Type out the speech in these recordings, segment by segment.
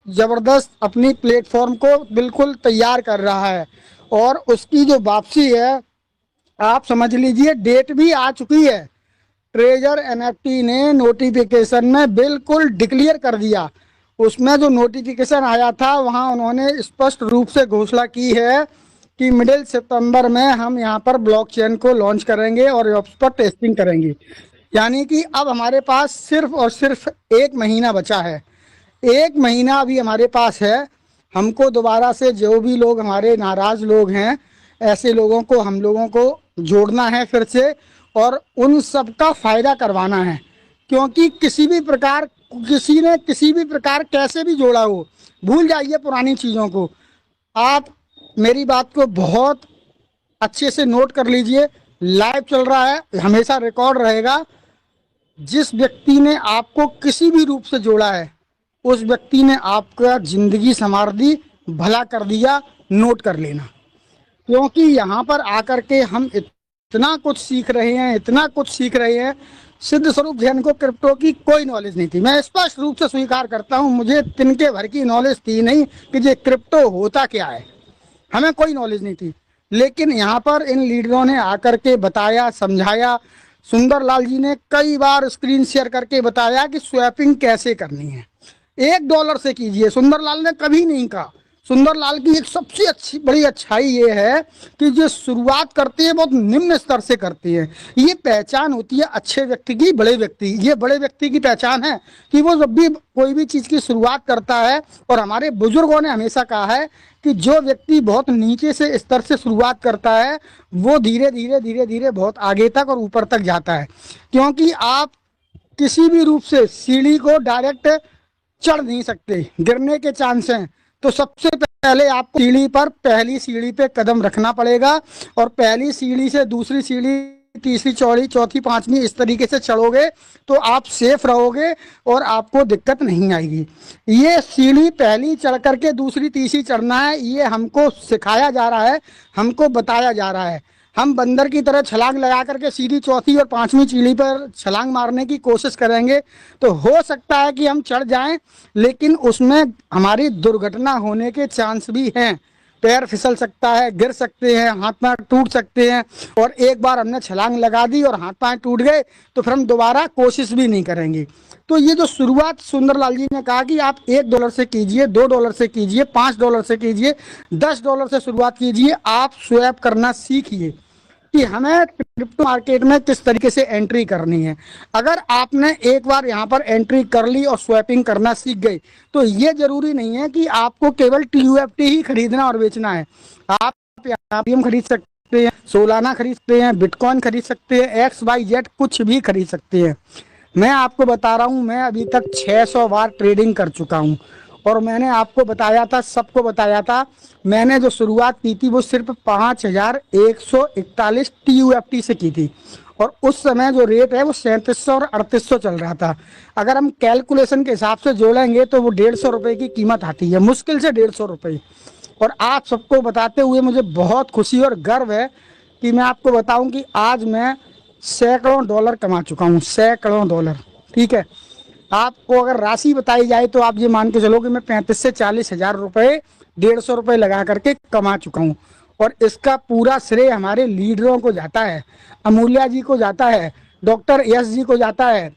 ज़बरदस्त अपनी प्लेटफॉर्म को बिल्कुल तैयार कर रहा है। और उसकी जो वापसी है, आप समझ लीजिए डेट भी आ चुकी है। ट्रेजर एनएफटी ने नोटिफिकेशन में बिल्कुल डिक्लेयर कर दिया। उसमें जो नोटिफिकेशन आया था वहां उन्होंने स्पष्ट रूप से घोषणा की है कि मिडिल सितंबर में हम यहाँ पर ब्लॉकचेन को लॉन्च करेंगे और उस पर टेस्टिंग करेंगे। यानी कि अब हमारे पास सिर्फ और सिर्फ 1 महीना बचा है। 1 महीना अभी हमारे पास है। हमको दोबारा से जो भी लोग हमारे नाराज लोग हैं, ऐसे लोगों को हम लोगों को जोड़ना है फिर से, और उन सब का फायदा करवाना है। क्योंकि किसी ने किसी भी प्रकार कैसे भी जोड़ा हो, भूल जाइए पुरानी चीज़ों को। आप मेरी बात को बहुत अच्छे से नोट कर लीजिए। लाइव चल रहा है, हमेशा रिकॉर्ड रहेगा। जिस व्यक्ति ने आपको किसी भी रूप से जोड़ा है, उस व्यक्ति ने आपका जिंदगी संवार दी, भला कर दिया। नोट कर लेना। क्योंकि यहाँ पर आकर के हम इतना कुछ सीख रहे हैं, इतना कुछ सीख रहे हैं। सिद्ध स्वरूप जैन को क्रिप्टो की कोई नॉलेज नहीं थी। मैं स्पष्ट रूप से स्वीकार करता हूँ, मुझे तिनके भर की नॉलेज थी नहीं कि ये क्रिप्टो होता क्या है। हमें कोई नॉलेज नहीं थी। लेकिन यहाँ पर इन लीडरों ने आकर के बताया, समझाया। सुंदरलाल जी ने कई बार स्क्रीन शेयर करके बताया कि स्वैपिंग कैसे करनी है। $1 से कीजिए, सुंदरलाल ने कभी नहीं कहा। सुंदरलाल की एक सबसे अच्छी बड़ी अच्छाई ये है कि जो शुरुआत करते हैं बहुत निम्न स्तर से करते हैं। ये पहचान होती है अच्छे व्यक्ति की, बड़े व्यक्ति, ये बड़े व्यक्ति की पहचान है कि वो जब भी कोई भी चीज़ की शुरुआत करता है, और हमारे बुजुर्गों ने हमेशा कहा है कि जो व्यक्ति बहुत नीचे से स्तर से शुरुआत करता है वो धीरे धीरे धीरे धीरे बहुत आगे तक और ऊपर तक जाता है। क्योंकि आप किसी भी रूप से सीढ़ी को डायरेक्ट चढ़ नहीं सकते, गिरने के चांस हैं। तो सबसे पहले आपको सीढ़ी पर पहली सीढ़ी पे कदम रखना पड़ेगा, और पहली सीढ़ी से दूसरी सीढ़ी, तीसरी, चौड़ी, चौथी, पांचवी, इस तरीके से चढ़ोगे तो आप सेफ रहोगे और आपको दिक्कत नहीं आएगी। ये सीढ़ी पहली चढ़ करके दूसरी तीसरी चढ़ना है, ये हमको सिखाया जा रहा है, हमको बताया जा रहा है। हम बंदर की तरह छलांग लगा करके सीधी चौथी और पांचवी सीढ़ी पर छलांग मारने की कोशिश करेंगे तो हो सकता है कि हम चढ़ जाएं, लेकिन उसमें हमारी दुर्घटना होने के चांस भी हैं। पैर फिसल सकता है, गिर सकते हैं, हाथ पैर टूट सकते हैं। और एक बार हमने छलांग लगा दी और हाथ पैर टूट गए तो फिर हम दोबारा कोशिश भी नहीं करेंगे। तो ये जो शुरुआत सुंदरलाल जी ने कहा कि आप $1 से कीजिए, $2 से कीजिए, $5 से कीजिए, $10 से शुरुआत कीजिए। आप स्वैप करना सीखिए कि हमें क्रिप्टो मार्केट में किस तरीके से एंट्री करनी है। अगर आपने एक बार यहाँ पर एंट्री कर ली और स्वैपिंग करना सीख गए तो ये जरूरी नहीं है कि आपको केवल TUFT ही खरीदना और बेचना है। आप यहाँ खरीद सकते हैं, सोलाना खरीद सकते हैं, बिटकॉइन खरीद सकते हैं, XYZ कुछ भी खरीद सकते हैं। मैं आपको बता रहा हूँ, मैं अभी तक 600 बार ट्रेडिंग कर चुका हूँ। और मैंने आपको बताया था, सबको बताया था, मैंने जो शुरुआत की थी वो सिर्फ 5141 TUFT से की थी। और उस समय जो रेट है वो 3700 और 3800 चल रहा था। अगर हम कैलकुलेशन के हिसाब से जोड़ेंगे तो वो 150 रुपये की कीमत आती है, मुश्किल से 150 रुपये। और आप सबको बताते हुए मुझे बहुत खुशी और गर्व है कि मैं आपको बताऊं कि आज मैं सैकड़ों डॉलर कमा चुका हूं, सैकड़ों डॉलर। ठीक है, आपको अगर राशि बताई जाए तो आप ये मान के चलो कि मैं 35 से 40 हजार रुपये, 150 रुपये लगा करके कमा चुका हूँ। और इसका पूरा श्रेय हमारे लीडरों को जाता है, अमूल्या जी को जाता है, डॉक्टर यश जी को जाता है,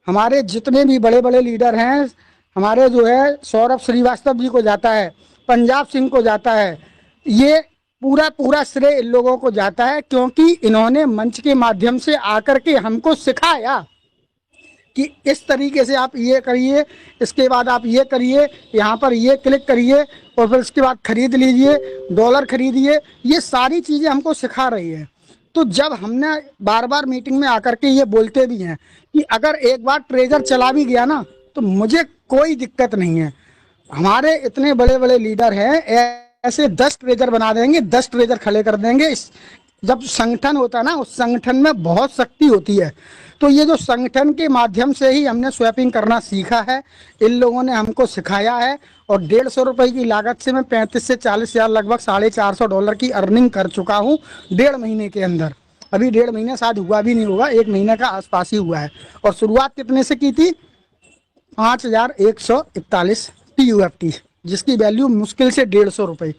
हमारे जितने भी बड़े बड़े लीडर हैं, हमारे जो है सौरभ श्रीवास्तव जी को जाता है, पंजाब सिंह को जाता है। ये पूरा पूरा श्रेय इन लोगों को जाता है क्योंकि इन्होंने मंच के माध्यम से आकर के हमको सिखाया कि इस तरीके से आप ये करिए, इसके बाद आप ये करिए, यहाँ पर ये क्लिक करिए और फिर उसके बाद खरीद लीजिए, डॉलर खरीदिए। ये सारी चीज़ें हमको सिखा रही है। तो जब हमने बार बार मीटिंग में आकर के ये बोलते भी हैं कि अगर एक बार ट्रेजर चला भी गया ना तो मुझे कोई दिक्कत नहीं है। हमारे इतने बड़े बड़े लीडर हैं, ऐसे 10 ट्रेजर बना देंगे, 10 ट्रेजर खड़े कर देंगे। जब संगठन होता है ना, उस संगठन में बहुत शक्ति होती है। तो ये जो संगठन के माध्यम से ही हमने स्वैपिंग करना सीखा है, इन लोगों ने हमको सिखाया है। और 150 रुपये की लागत से मैं 35 से 40 हजार, लगभग $450 की अर्निंग कर चुका हूँ 1.5 महीने के अंदर। अभी 1.5 महीने शायद हुआ भी नहीं होगा, 1 महीने का आसपास ही हुआ है। और शुरुआत कितने से की थी? 5141 TUFT, जिसकी वैल्यू मुश्किल से 150 रुपये।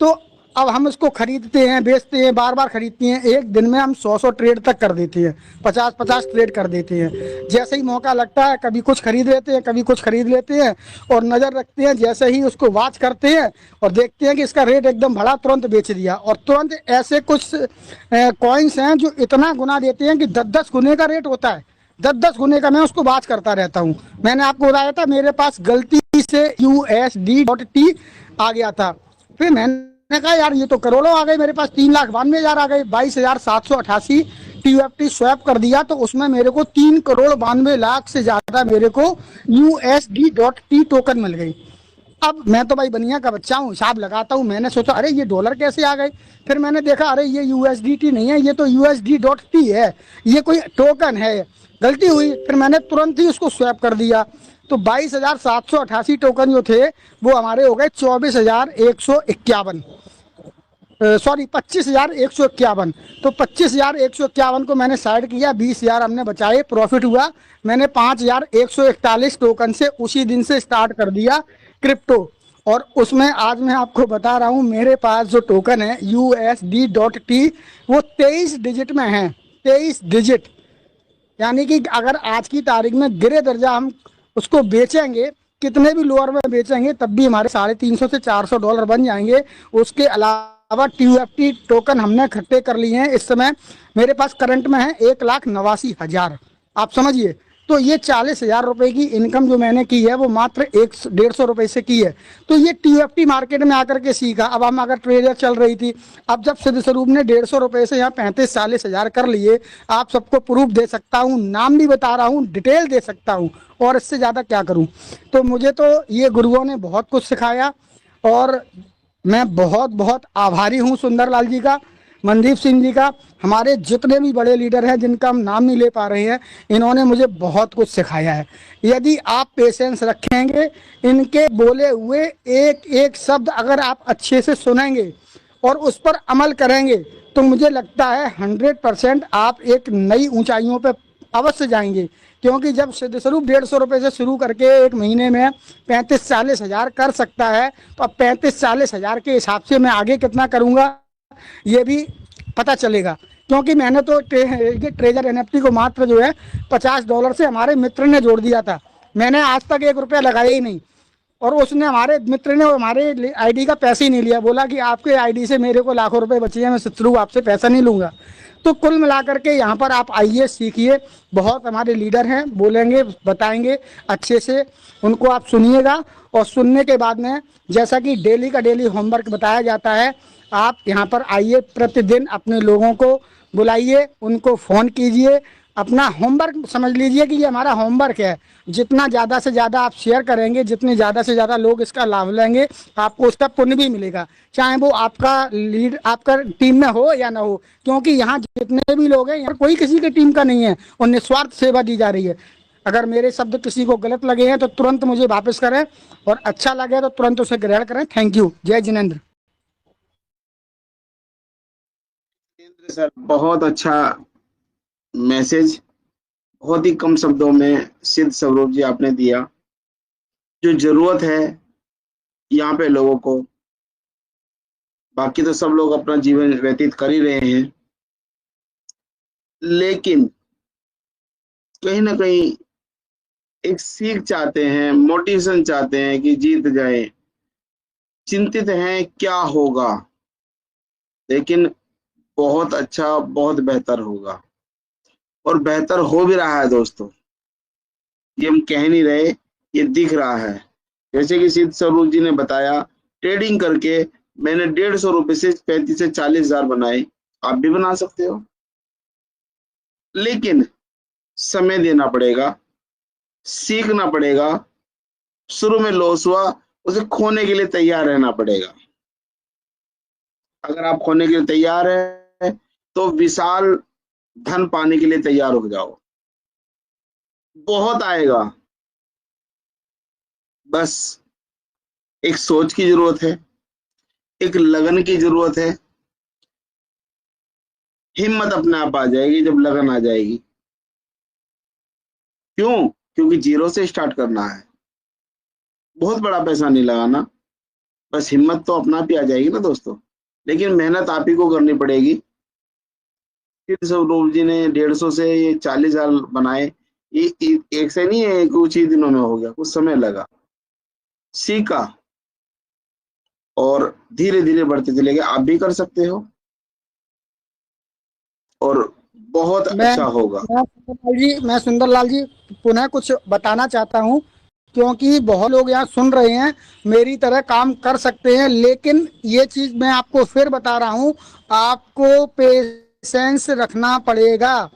तो अब हम इसको खरीदते हैं, बेचते हैं, बार बार खरीदते हैं, एक दिन में हम 100 ट्रेड तक कर देते हैं, 50 ट्रेड कर देते हैं। जैसे ही मौका लगता है कभी कुछ खरीद लेते हैं, कभी कुछ खरीद लेते हैं और नज़र रखते हैं। जैसे ही उसको वॉच करते हैं और देखते हैं कि इसका रेट एकदम बढ़ा, तुरंत बेच दिया। और तुरंत ऐसे कुछ कॉइन्स हैं जो इतना गुना देते हैं कि 10-10 गुने का रेट होता है, 10-10 गुने का। मैं उसको बात करता रहता हूँ। मैंने आपको बताया था मेरे पास गलती से USD.T आ गया था, फिर मैंने कहा यार ये तो करोड़ों आ गए मेरे पास, 3,92,000 आ गए। 22,788 TUFT स्वैप कर दिया तो उसमें मेरे को 3,92,00,000 से ज्यादा मेरे को USD.T टोकन मिल गई। अब मैं तो भाई बनिया का बच्चा हूँ, हिसाब लगाता हूँ। मैंने सोचा अरे ये डॉलर कैसे आ गए, फिर मैंने देखा अरे ये USDT नहीं है, ये तो USD.T है, ये कोई टोकन है, गलती हुई। फिर मैंने तुरंत ही उसको स्वैप कर दिया। तो 22,788 टोकन जो थे वो हमारे हो गए 24,151, सॉरी 25,151। तो 25,151 को मैंने साइड किया, 20,000 हमने बचाए, प्रॉफिट हुआ। मैंने 5,141 टोकन से उसी दिन से स्टार्ट कर दिया क्रिप्टो। और उसमें आज मैं आपको बता रहा हूँ मेरे पास जो टोकन है USD.T वो 23 डिजिट में है, 23 डिजिट। यानी कि अगर आज की तारीख में गिरे दर्जा हम उसको बेचेंगे, कितने भी लोअर में बेचेंगे, तब भी हमारे $350 से $400 बन जाएंगे। उसके अलावा TUFT टोकन हमने इकट्ठे कर लिए हैं। इस समय मेरे पास करंट में है 1,89,000। आप समझिए, तो ये 40,000 रुपये की इनकम जो मैंने की है वो मात्र 150 रुपये से की है। तो ये TUFT मार्केट में आकर के सीखा। अब हम अगर ट्रेडर चल रही थी, अब जब सिद्ध स्वरूप ने 150 रुपये से यहाँ 35-40,000 कर लिए, आप सबको प्रूफ दे सकता हूँ, नाम भी बता रहा हूँ, डिटेल दे सकता हूँ, और इससे ज़्यादा क्या करूँ। तो मुझे तो ये गुरुओं ने बहुत कुछ सिखाया और मैं बहुत बहुत आभारी हूँ सुंदरलाल जी का, मनदीप सिंह जी का, हमारे जितने भी बड़े लीडर हैं जिनका हम नाम नहीं ले पा रहे हैं, इन्होंने मुझे बहुत कुछ सिखाया है। यदि आप पेशेंस रखेंगे, इनके बोले हुए एक एक शब्द अगर आप अच्छे से सुनेंगे और उस पर अमल करेंगे, तो मुझे लगता है 100% आप एक नई ऊंचाइयों पर अवश्य जाएंगे। क्योंकि जब सिद्ध स्वरूप 150 रुपये से शुरू करके एक महीने में 35-40,000 कर सकता है, तो अब 35-40,000 के हिसाब से मैं आगे कितना करूँगा ये भी पता चलेगा। क्योंकि मैंने तो ये ट्रेजर NFT को मात्र जो है $50 से हमारे मित्र ने जोड़ दिया था। मैंने आज तक 1 रुपया लगाया ही नहीं, और उसने, हमारे मित्र ने हमारे आईडी का पैसे ही नहीं लिया। बोला कि आपके आईडी से मेरे को लाखों रुपए बचे हैं, मैं सिद्धरू आपसे पैसा नहीं लूँगा। तो कुल मिलाकर के यहाँ पर आप आइए, सीखिए। बहुत हमारे लीडर हैं, बोलेंगे, बताएंगे अच्छे से, उनको आप सुनिएगा। और सुनने के बाद में जैसा कि डेली का डेली होमवर्क बताया जाता है, आप यहाँ पर आइए, प्रतिदिन अपने लोगों को बुलाइए, उनको फ़ोन कीजिए, अपना होमवर्क समझ लीजिए कि ये हमारा होमवर्क है। जितना ज़्यादा से ज़्यादा आप शेयर करेंगे, जितने ज़्यादा से ज़्यादा लोग इसका लाभ लेंगे, आपको उसका पुण्य भी मिलेगा, चाहे वो आपका लीड आपका टीम में हो या ना हो। क्योंकि यहाँ जितने भी लोग हैं, यहाँ कोई किसी की टीम का नहीं है और निस्वार्थ सेवा दी जा रही है। अगर मेरे शब्द किसी को गलत लगे हैं तो तुरंत मुझे वापस करें, और अच्छा लगे तो तुरंत उसे ग्रहण करें। Thank you. जय जिनेंद्र। सर बहुत अच्छा मैसेज, बहुत ही कम शब्दों में सिद्ध स्वरूप जी आपने दिया। जो जरूरत है यहाँ पे लोगों को, बाकी तो सब लोग अपना जीवन व्यतीत कर ही रहे हैं, लेकिन कहीं ना कहीं एक सीख चाहते हैं, मोटिवेशन चाहते हैं कि जीत जाए, चिंतित हैं क्या होगा, लेकिन बहुत अच्छा, बहुत बेहतर होगा और बेहतर हो भी रहा है दोस्तों। ये हम कह नहीं रहे, ये दिख रहा है। जैसे कि सिद्ध स्वरूप जी ने बताया, ट्रेडिंग करके मैंने 150 रुपए से 35 से 40,000 बनाए, आप भी बना सकते हो, लेकिन समय देना पड़ेगा, सीखना पड़ेगा। शुरू में लॉस हुआ, उसे खोने के लिए तैयार रहना पड़ेगा। अगर आप खोने के लिए तैयार है तो विशाल धन पाने के लिए तैयार हो जाओ, बहुत आएगा। बस एक सोच की जरूरत है, एक लगन की जरूरत है। हिम्मत अपने आप आ जाएगी जब लगन आ जाएगी। क्यों? क्योंकि जीरो से स्टार्ट करना है। बहुत बड़ा पैसा नहीं लगाना, बस हिम्मत तो अपना आप ही आ जाएगी ना दोस्तों। लेकिन मेहनत आप ही को करनी पड़ेगी। फिर स्वरूप जी ने 150 से ये 40,000 बनाए। ये एक से नहीं है, कुछ ही दिनों में हो गया, कुछ समय लगा, सीखा और धीरे धीरे बढ़ते चले गए। आप भी कर सकते हो और बहुत मैं अच्छा होगा। मैं सुंदरलाल जी पुनः कुछ बताना चाहता हूँ, क्योंकि बहुत लोग यहाँ सुन रहे हैं, मेरी तरह काम कर सकते हैं, लेकिन ये चीज़ मैं आपको फिर बता रहा हूँ, आपको पेशेंस रखना पड़ेगा।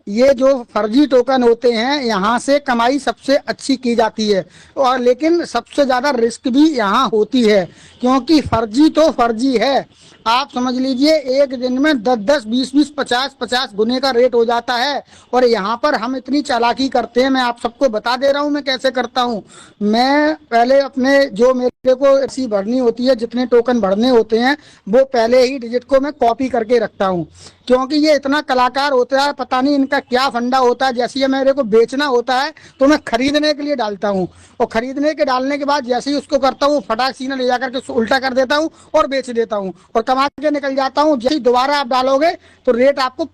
ये जो फर्जी टोकन होते हैं, यहाँ से कमाई सबसे अच्छी की जाती है, और लेकिन सबसे ज़्यादा रिस्क भी यहाँ होती है, क्योंकि फर्जी तो फर्जी है। आप समझ लीजिए एक दिन में 10-10, 20-20, 50-50 गुने का रेट हो जाता है। और यहाँ पर हम इतनी चालाकी करते हैं, मैं आप सबको बता दे रहा हूँ मैं कैसे करता हूँ। मैं पहले अपने जो मेरे को ऐसी भरनी होती है, जितने टोकन भरने होते हैं, वो पहले ही डिजिट को मैं कॉपी करके रखता हूँ, क्योंकि ये इतना कलाकार होता है, पता नहीं इनका क्या फंडा होता है। जैसे ये मेरे को बेचना होता है तो मैं खरीदने के लिए डालता हूँ, और खरीदने के डालने के बाद जैसे ही उसको करता हूँ, फटाक सीना ले जाकर के उसको उल्टा कर देता हूँ और बेच देता हूँ और कमा के निकल जाता हूँ। जैसे ही दोबारा आप डालोगे तो रेट आपको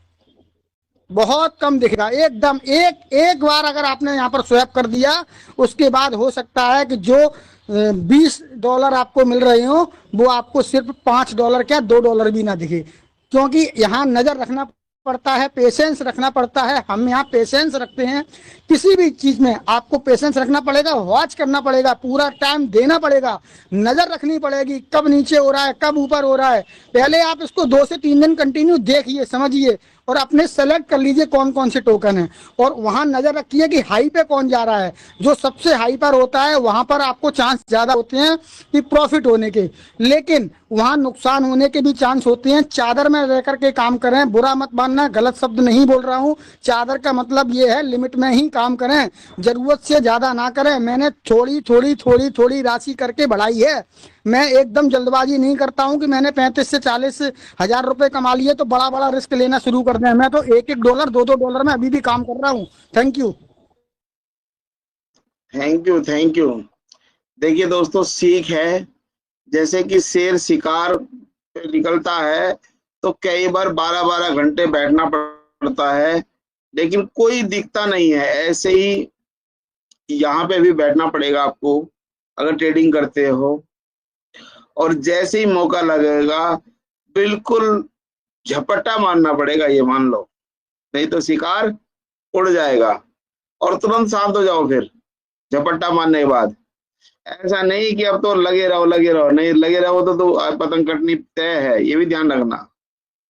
बहुत कम दिखेगा एकदम। एक एक बार अगर आपने यहाँ पर स्वैप कर दिया, उसके बाद हो सकता है कि जो $20 आपको मिल रहे हो, वो आपको सिर्फ $5 क्या $2 भी ना दिखे, क्योंकि यहाँ नजर रखना पड़ता है, पेशेंस रखना पड़ता है। हम यहाँ पेशेंस रखते हैं, किसी भी चीज में आपको पेशेंस रखना पड़ेगा, वॉच करना पड़ेगा, पूरा टाइम देना पड़ेगा, नजर रखनी पड़ेगी, कब नीचे हो रहा है कब ऊपर हो रहा है। पहले आप इसको 2 से 3 दिन कंटिन्यू देखिए, समझिए, और अपने सेलेक्ट कर लीजिए कौन कौन से टोकन है, और वहां नजर रखिए कि हाई पे कौन जा रहा है। जो सबसे हाई पर होता है वहां पर आपको चांस ज्यादा होते हैं कि प्रॉफिट होने के, लेकिन वहां नुकसान होने के भी चांस होते हैं। चादर में रह करके काम करें, बुरा मत मानना, गलत शब्द नहीं बोल रहा हूँ। चादर का मतलब ये है लिमिट में ही काम करें, जरूरत से ज्यादा ना करें। मैंने थोड़ी थोड़ी थोड़ी थोड़ी राशि करके बढ़ाई है। मैं एकदम जल्दबाजी नहीं करता हूं कि मैंने 35 से 40 हजार रुपए कमा लिए तो बड़ा बड़ा रिस्क लेना शुरू कर दिया। मैं तो $1-1, $2-2 में अभी भी काम कर रहा हूँ। Thank you. Thank you, thank you. देखिए दोस्तों, सीख है, जैसे कि शेर शिकार पे निकलता है तो कई बार 12-12 घंटे बैठना पड़ता है, लेकिन कोई दिखता नहीं है। ऐसे ही यहाँ पे भी बैठना पड़ेगा आपको अगर ट्रेडिंग करते हो, और जैसे ही मौका लगेगा बिल्कुल झपट्टा मारना पड़ेगा, ये मान लो, नहीं तो शिकार उड़ जाएगा और तुरंत शांत हो जाओ फिर झपट्टा मारने के बाद। ऐसा नहीं कि अब तो लगे रहो लगे रहो, नहीं लगे रहो तो पतंग कटनी तय है, ये भी ध्यान रखना।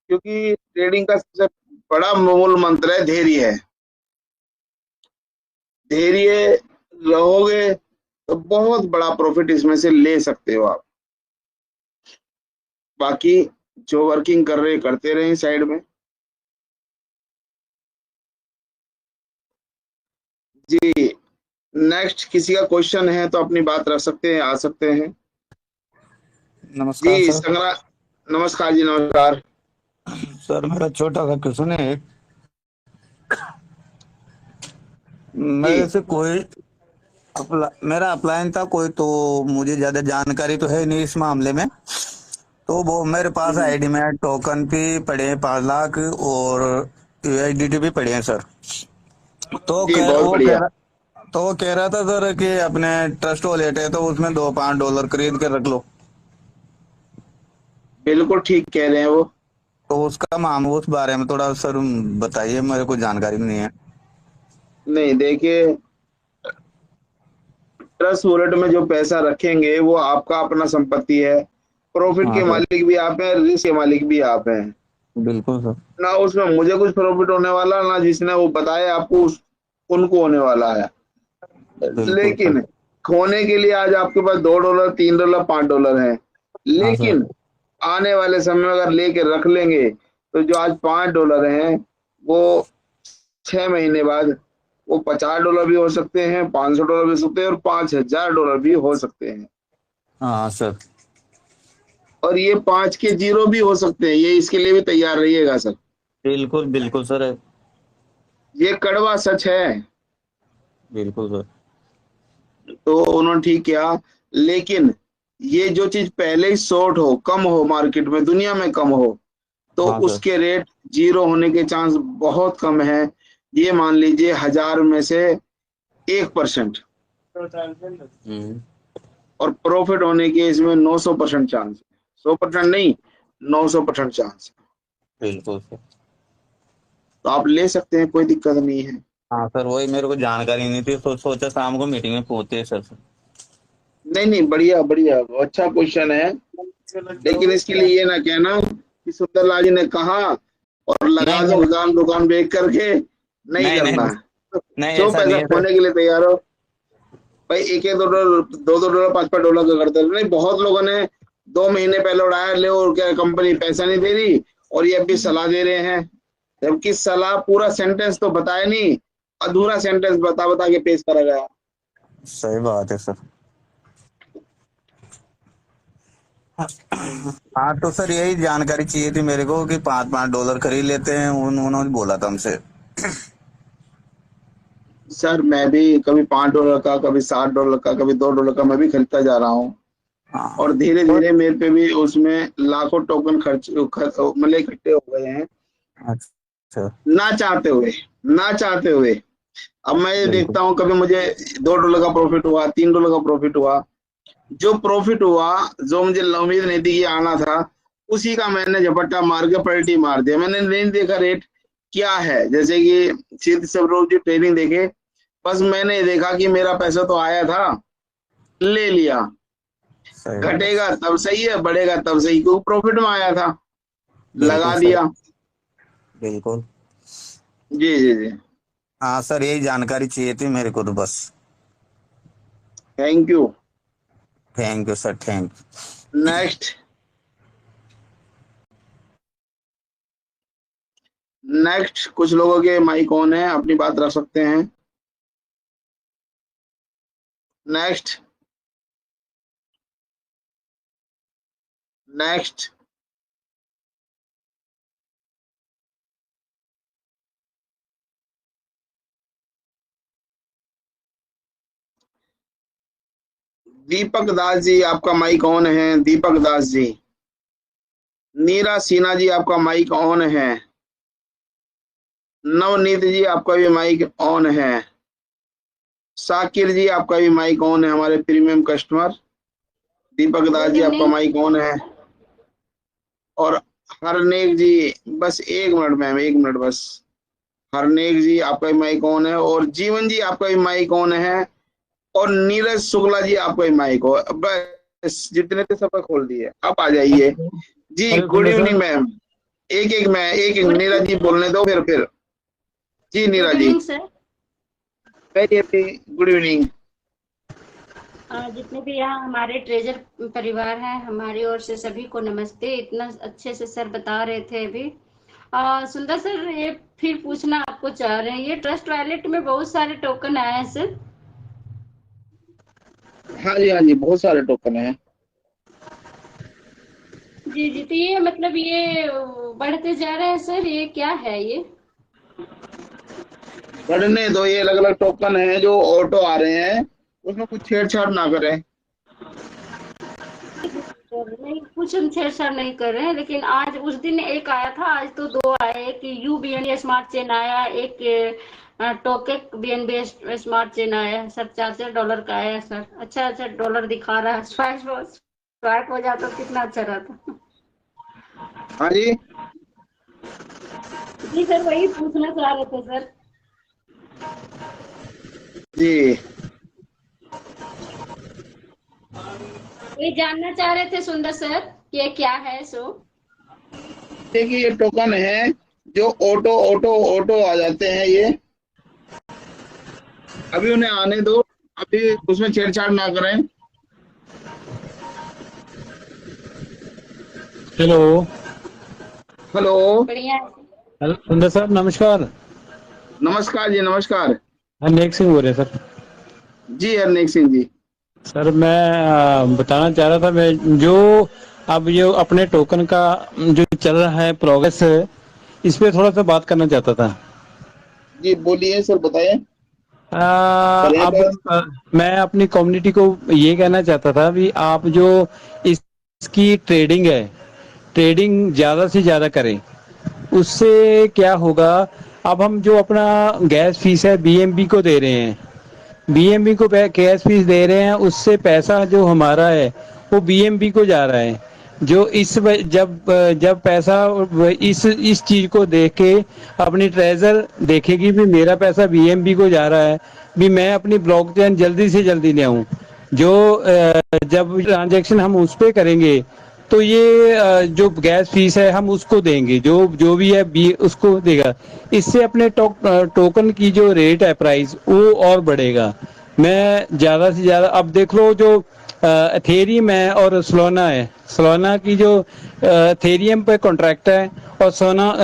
क्योंकि ट्रेडिंग का सबसे बड़ा मूल मंत्र है धैर्य। है धैर्य रहोगे तो बहुत बड़ा प्रॉफिट इसमें से ले सकते हो आप। बाकी जो वर्किंग कर रहे करते रहे साइड में। जी, नेक्स्ट किसी का क्वेश्चन है तो अपनी बात रख सकते हैं, आ सकते हैं। नमस्कार जी सर। संग्रा, नमस्कार जी, नमस्कार। सर मेरा छोटा सा क्वेश्चन है। जी मेरे से कोई मेरा अप्लायन था कोई, तो मुझे ज्यादा जानकारी तो है नहीं इस मामले में। तो वो मेरे पास हम्म, आईडी में टोकन भी पड़े हैं 5 लाख, और यूएसडीटी भी पड़े हैं सर। तो जी कह बहुत वो कह बढ़िया। रहा तो वो कह रहा था सर कि अपने ट्रस्ट वॉलेट है तो उसमें 2-5 डॉलर खरीद कर रख लो। बिल्कुल ठीक कह रहे हैं वो। तो उसका मामला, उस बारे में थोड़ा सर बताइए, मेरे को जानकारी नहीं है। नहीं देखिए, ट्रस्ट वॉलेट में जो पैसा रखेंगे वो आपका अपना संपत्ति है। प्रॉफिट हाँ के सर। मालिक भी आप हैं, रिस्क के मालिक भी आप हैं। बिल्कुल सर। ना उसमें मुझे कुछ प्रॉफिट होने वाला, ना जिसने वो बताया आपको उनको होने वाला है। बिल्कुल सर। लेकिन खोने के लिए आज आपके पास $2, $3, $5 है, हाँ सर। लेकिन आने वाले समय में अगर लेके रख लेंगे तो जो आज $5 हैं वो 6 महीने बाद वो $50 भी हो सकते हैं, $500 भी हो सकते हैं, और $5,000 भी हो सकते हैं। हाँ सर। और ये 5 के जीरो भी हो सकते हैं, ये इसके लिए भी तैयार रहिएगा सर। बिल्कुल बिल्कुल सर। ये कड़वा सच है। बिल्कुल सर। तो उन्होंने ठीक किया, लेकिन ये जो चीज पहले ही शॉर्ट हो, कम हो, मार्केट में दुनिया में कम हो, तो हाँ सर। उसके रेट जीरो होने के चांस बहुत कम है। ये मान लीजिए 1000 में से 1%, और प्रॉफिट होने के इसमें 900% चांस है। 100% नहीं, 900% चांस है। बिल्कुल सर। तो आप ले सकते हैं, कोई दिक्कत नहीं है। हाँ सर, वही मेरे को जानकारी नहीं थी, तो सोचा शाम को मीटिंग में पूछते सर से। नहीं नहीं, बढ़िया बढ़िया, अच्छा क्वेश्चन है। लेकिन इसके लिए ये ना कहना कि सुंदरलाल जी ने कहा और लगा नहीं दो नहीं दुकान दुकान बेच करके, नहीं नहीं करना नहीं है। नहीं, जो ऐसा नहीं पैसा है सर। खोने के लिए तैयार हो भाई, एक एक $2, $2 $5 का करते नहीं। बहुत लोगों ने 2 महीने पहले उड़ाया, ले और क्या कंपनी पैसा नहीं दे रही, और ये अभी सलाह दे रहे हैं, जबकि सलाह पूरा सेंटेंस तो बताया नहीं, अधूरा सेंटेंस बता बता के पेश करा गया। सही बात है सर। हाँ तो सर यही जानकारी चाहिए थी मेरे को कि $5 खरीद लेते हैं, उन्होंने बोला था हमसे। सर मैं भी कभी $5 का, कभी $60 का, कभी $2 का मैं भी खरीदता जा रहा हूँ, हाँ और धीरे तो धीरे मेरे पे भी उसमें लाखों टोकन मतलब इकट्ठे हो गए हैं, अच्छा। ना चाहते हुए, ना चाहते हुए। अब मैं ये बिल्कुल देखता हूँ, कभी मुझे $2 का प्रॉफिट हुआ, $3 का प्रॉफिट हुआ। जो प्रॉफिट हुआ, जो मुझे उम्मीद नहीं थी कि आना था, उसी का मैंने झपट्टा मार के पलटी मार दिया। मैंने नहीं देखा रेट क्या है, जैसे कि सीधे सब लोग जो ट्रेडिंग देखे, बस मैंने ये देखा कि मेरा पैसा तो आया था, ले लिया। सही बात। घटेगा तब सही है, बढ़ेगा तब सही, क्योंकि प्रॉफिट में आया था, बिल्कुल लगा सर। दिया। बिल्कुल। जी जी जी। हाँ सर, यही जानकारी चाहिए थी मेरे को तो बस। Thank you. Thank you sir, thank you. Next. Next, कुछ लोगों के माइक ऑन है, अपनी बात रख सकते हैं। नेक्स्ट। नेक्स्ट। दीपक दास जी, आपका माइक ऑन है। दीपक दास जी। नीरा सिन्हा जी, आपका माइक ऑन है। नवनीत जी, आपका भी माइक ऑन है। साकिर जी, आपका भी माइक ऑन है, हमारे प्रीमियम कस्टमर। दीपक दास गुड जी, आपका इवनिंग। माइक ऑन है। और हरनेक जी, बस 1 मिनट मैम, 1 मिनट बस। हरनेक जी, आपका भी माइक ऑन है, और जीवन जी, आपका भी माइक ऑन है, और नीरज शुक्ला जी, आपका भी माइक हो। बस जितने थे सब खोल दिए, आप आ जाइए। जी हेलो गुड सुंदर इवनिंग सर। मैम। एक एक गुड नीरज जी बोलने दो, फिर जी good Neeraj ji. Evening sir. Very good evening. जितने भी यहाँ हमारे ट्रेजर परिवार हैं, हमारी ओर से सभी को नमस्ते। इतना अच्छे से सर बता रहे थे अभी। सुंदर सर, ये फिर पूछना आपको चाह रहे हैं, ये ट्रस्ट वॉलेट में बहुत सारे टोकन आए हैं सर। हाँ जी, हाँ जी, बहुत सारे टोकन हैं। जी जी, तो ये मतलब ये बढ़ते जा रहे हैं सर, ये क्या है ये? बढ़ने दो, ये अलग अलग टोकन हैं जो ऑटो आ रहे हैं, उसमें कुछ छेड़छाड़ ना करें। नहीं, कुछ हम छेड़छाड़ नहीं कर रहे हैं, लेकिन आज उस दिन एक आया था, आज तो दो आए। एक UBNB स्मार्ट चेन आया, एक टोकेक BNB स्मार्ट चेन आया सर। $4 का आया सर। अच्छा अच्छा डॉलर दिखा रहा है। स्वाइप हो जाता तो कितना अच्छा रहता। हाँ जी जी सर, वही पूछना चाह रहे थे सर। जी। ये जानना चाह रहे थे सुंदर सर कि ये क्या है सो। देखिए, ये टोकन है जो ऑटो ऑटो ऑटो आ जाते हैं, ये अभी उन्हें आने दो, अभी उसमें छेड़छाड़ ना करें। हेलो। हेलो। बढ़िया है। हेलो सुंदर सर, नमस्कार। नमस्कार जी, नमस्कार। नेक सिंह बोल रहे हैं सर। जी हरनेक सिंह जी। सर मैं बताना चाह रहा था, मैं जो अब जो अपने टोकन का जो चल रहा है प्रोग्रेस, इस पे थोड़ा सा बात करना चाहता था। जी बोलिए सर, बताइए। अब मैं अपनी कम्युनिटी को ये कहना चाहता था भी आप जो इसकी ट्रेडिंग है, ट्रेडिंग ज़्यादा से ज़्यादा करें। उससे क्या होगा, अब हम जो अपना गैस फीस है बीएमबी को दे रहे हैं, बीएमबी को गैस फीस दे रहे हैं, उससे पैसा जो हमारा है वो बीएमबी को जा रहा है। जो जब पैसा इस चीज को देख के अपनी ट्रेजर देखेगी भी मेरा पैसा बीएमबी को जा रहा है, भी मैं अपनी ब्लॉकचेन जल्दी से जल्दी ले आऊं। जो जब ट्रांजैक्शन हम उस पे करेंगे तो ये जो गैस फीस है हम उसको देंगे, जो जो भी है बी उसको देगा। इससे अपने टोकन की जो रेट है प्राइस वो और बढ़ेगा। मैं ज़्यादा से ज़्यादा अब देख लो जो एथेरियम है और सोलाना है, सोलाना की जो एथेरियम पे कॉन्ट्रैक्ट है और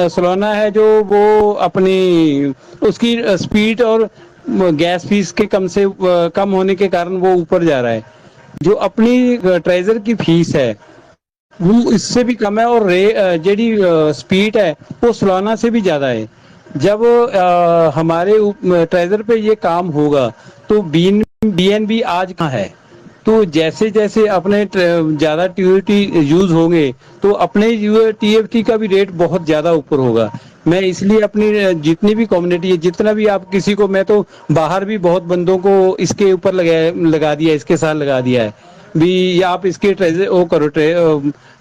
सोलाना है जो वो अपनी उसकी स्पीड और गैस फीस के कम होने के कारण वो ऊपर जा रहा है। जो अपनी ट्रेजर की फीस है वो इससे भी कम है और जेडी स्पीड है वो सोलाना से भी ज्यादा है। जब हमारे ट्रेजर पे ये काम होगा तो बीएनबी आज कहाँ है, तो जैसे जैसे अपने ज्यादा टीयूटी यूज होंगे तो अपने टीएफटी का भी रेट बहुत ज्यादा ऊपर होगा। मैं इसलिए अपनी जितनी भी कम्युनिटी है, जितना भी आप किसी को, मैं तो बाहर भी बहुत बंदों को इसके ऊपर लगा दिया, इसके साथ लगा दिया है भी आप इसके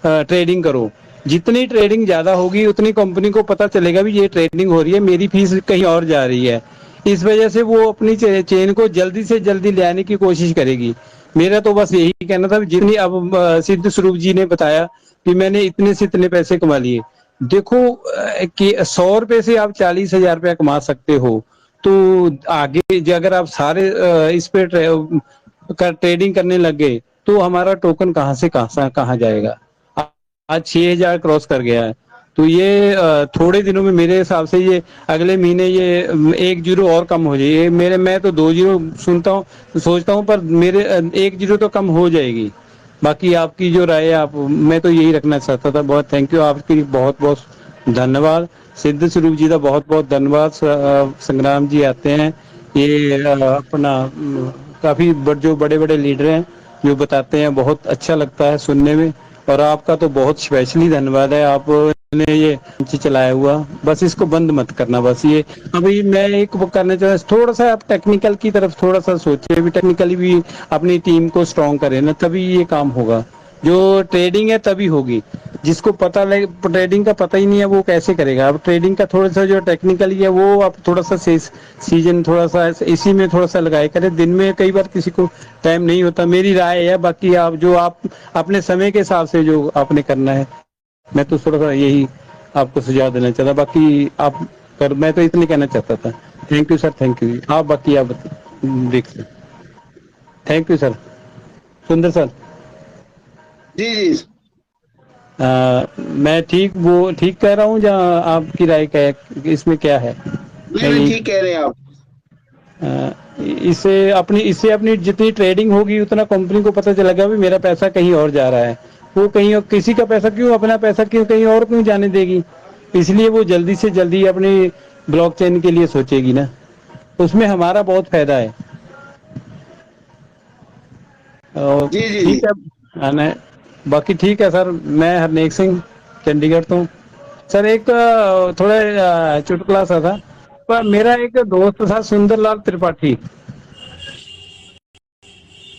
ट्रेडिंग करो। जितनी ट्रेडिंग ज्यादा होगी उतनी कंपनी को पता चलेगा भी ये ट्रेडिंग हो रही है, मेरी फीस कहीं और जा रही है। इस वजह से वो अपनी चेन को जल्दी से जल्दी ले आने की कोशिश करेगी। मेरा तो बस यही कहना था। जितनी अब सिद्ध स्वरूप जी ने बताया कि मैंने इतने से इतने पैसे कमा लिए, देखो कि 100 रुपए से आप 40,000 रुपया कमा सकते हो, तो आगे अगर आप सारे इस पे ट्रेडिंग करने लग गए तो हमारा टोकन कहाँ से कहाँ जाएगा। आज 6,000 क्रॉस कर गया है, तो ये थोड़े दिनों में मेरे हिसाब से ये अगले महीने ये 1 जीरो और कम हो जाए। मैं तो 2 जीरो सुनता हूँ सोचता हूँ, पर मेरे 1 जीरो तो कम हो जाएगी। बाकी आपकी जो राय है आप, मैं तो यही रखना चाहता था। बहुत थैंक यू, आपकी बहुत बहुत धन्यवाद। सिद्ध स्वरूप जी का बहुत बहुत धन्यवाद। संग्राम जी आते हैं, ये अपना काफी जो बड़े बड़े लीडर हैं जो बताते हैं, बहुत अच्छा लगता है सुनने में। और आपका तो बहुत स्पेशली धन्यवाद है, आपने ये मंच चलाया हुआ, बस इसको बंद मत करना। बस ये अभी मैं एक वो करना चाहता हूँ, थोड़ा सा आप टेक्निकल की तरफ थोड़ा सा सोचिए, भी टेक्निकली भी अपनी टीम को स्ट्रॉन्ग करें ना, तभी ये काम होगा। जो ट्रेडिंग है तभी होगी, जिसको पता लगे ट्रेडिंग का पता ही नहीं है वो कैसे करेगा। अब ट्रेडिंग का थोड़ा सा जो टेक्निकली है वो आप थोड़ा सा सीजन थोड़ा सा इसी में थोड़ा सा लगाए करें। दिन में कई बार किसी को टाइम नहीं होता, मेरी राय है। बाकी आप अपने समय के हिसाब से जो आपने करना है, मैं तो थोड़ा सा यही आपको सुझाव देना चाहता। बाकी आप कर, मैं तो इतने कहना चाहता था। Thank you sir, thank you. आप बाकी आप देख लें। Thank you sir. सुंदर सर जी जी मैं ठीक कह रहा हूँ, जहाँ आपकी राय क्या है, इसमें क्या है? नहीं, ठीक कह रहे हैं आप। इससे अपनी जितनी ट्रेडिंग होगी उतना कंपनी को पता चलेगा भी मेरा पैसा कहीं और जा रहा है। वो कहीं और किसी का पैसा क्यों, अपना पैसा क्यों कहीं और क्यों जाने देगी। इसलिए वो जल्दी से जल्दी अपनी ब्लॉकचेन के लिए सोचेगी ना, उसमें हमारा बहुत फायदा है। जी जी ठीक है, बाकी ठीक है सर। मैं हरनेक सिंह चंडीगढ़ तो सर, एक थोड़ा चुटकुला सा था, पर मेरा एक दोस्त था सुंदरलाल त्रिपाठी,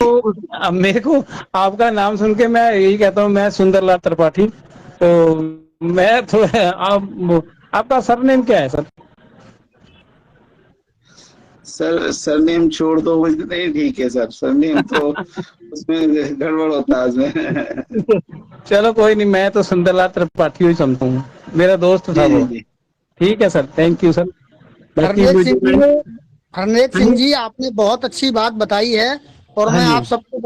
तो अब मेरे को आपका नाम सुन के मैं यही कहता हूँ, मैं सुंदरलाल त्रिपाठी। तो मैं थोड़ा आपका सरनेम क्या है सर? सरनेम छोड़ दो, मुझे नहीं ठीक है सर, सरनेम तो उसमें गड़बड़ होता है उसमें। चलो कोई नहीं, मैं तो सुंदरलाल त्रिपाठी ही समझता हूँ, मेरा दोस्त था वो। ठीक है sir, thank you sir. Harnek Singh ji, आपने बहुत अच्छी बात बताई है, और मैं आप सबको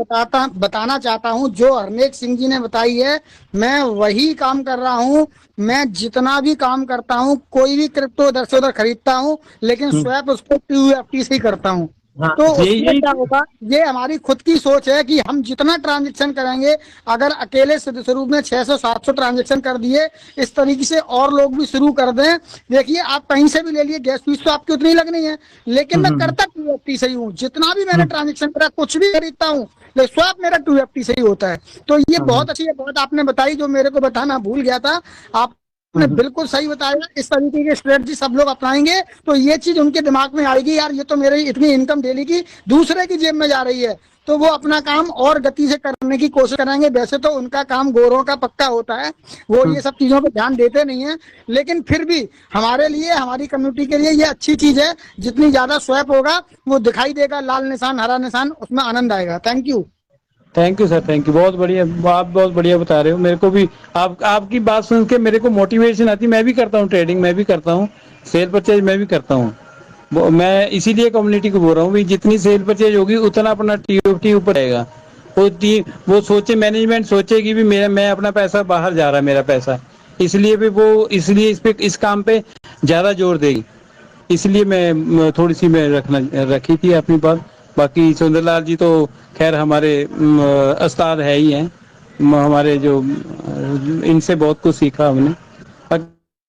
बताना चाहता हूं, जो हरनेक सिंह जी ने बताई है मैं वही काम कर रहा हूं। मैं जितना भी काम करता हूं, कोई भी क्रिप्टो इधर से उधर खरीदता हूं, लेकिन स्वैप उसको TUFT से ही करता हूं। हाँ, तो यही उसमें यही क्या होगा, ये हमारी खुद की सोच है कि हम जितना ट्रांजेक्शन करेंगे, अगर अकेले शुरू में 600-700 ट्रांजेक्शन कर दिए, इस तरीके से और लोग भी शुरू कर दें। देखिए आप कहीं से भी ले लिए, गैस फीस तो आपकी उतनी लगनी है, लेकिन मैं करता 2FT से ही हूँ। जितना भी मैंने ट्रांजेक्शन करा, कुछ भी खरीदता हूँ, लेकिन स्वैप मेरा 2FT से ही होता है। तो ये बहुत अच्छी है, बहुत आपने बताई, जो मेरे को बताना भूल गया था। आपने बिल्कुल सही बताया। इस तरीके की स्ट्रेटजी सब लोग अपनाएंगे तो ये चीज उनके दिमाग में आएगी, यार ये तो मेरी इतनी इनकम डेली की दूसरे की जेब में जा रही है, तो वो अपना काम और गति से करने की कोशिश करेंगे। वैसे तो उनका काम गोरों का पक्का होता है, वो ये सब चीजों पर ध्यान देते नहीं है, लेकिन फिर भी हमारे लिए, हमारी कम्युनिटी के लिए ये अच्छी चीज है। जितनी ज्यादा स्वैप होगा, वो दिखाई देगा लाल निशान, हरा निशान, उसमें आनंद आएगा। Thank you. Sir, thank you, बहुत बढ़िया। आप बहुत बढ़िया बता रहे हो। मेरे को भी आपकी बात सुन के मेरे को मोटिवेशन आती। मैं भी करता हूँ ट्रेडिंग, मैं भी करता हूँ सेल परचेज, मैं भी करता हूँ। मैं इसीलिए कम्युनिटी को बोल रहा हूँ, जितनी सेल परचेज होगी उतना अपना TOT ऊपर रहेगा। वो सोचे, मैनेजमेंट सोचेगी भी मेरा, मैं अपना पैसा बाहर जा रहा है, मेरा पैसा, इसलिए भी वो, इसलिए इस काम पे ज्यादा जोर देगी। इसलिए मैं थोड़ी सी मैं रखी थी अपनी बात। बाकी सुंदरलाल जी तो खैर हमारे उस्ताद है ही हैं, हमारे जो इनसे बहुत कुछ सीखा हमने।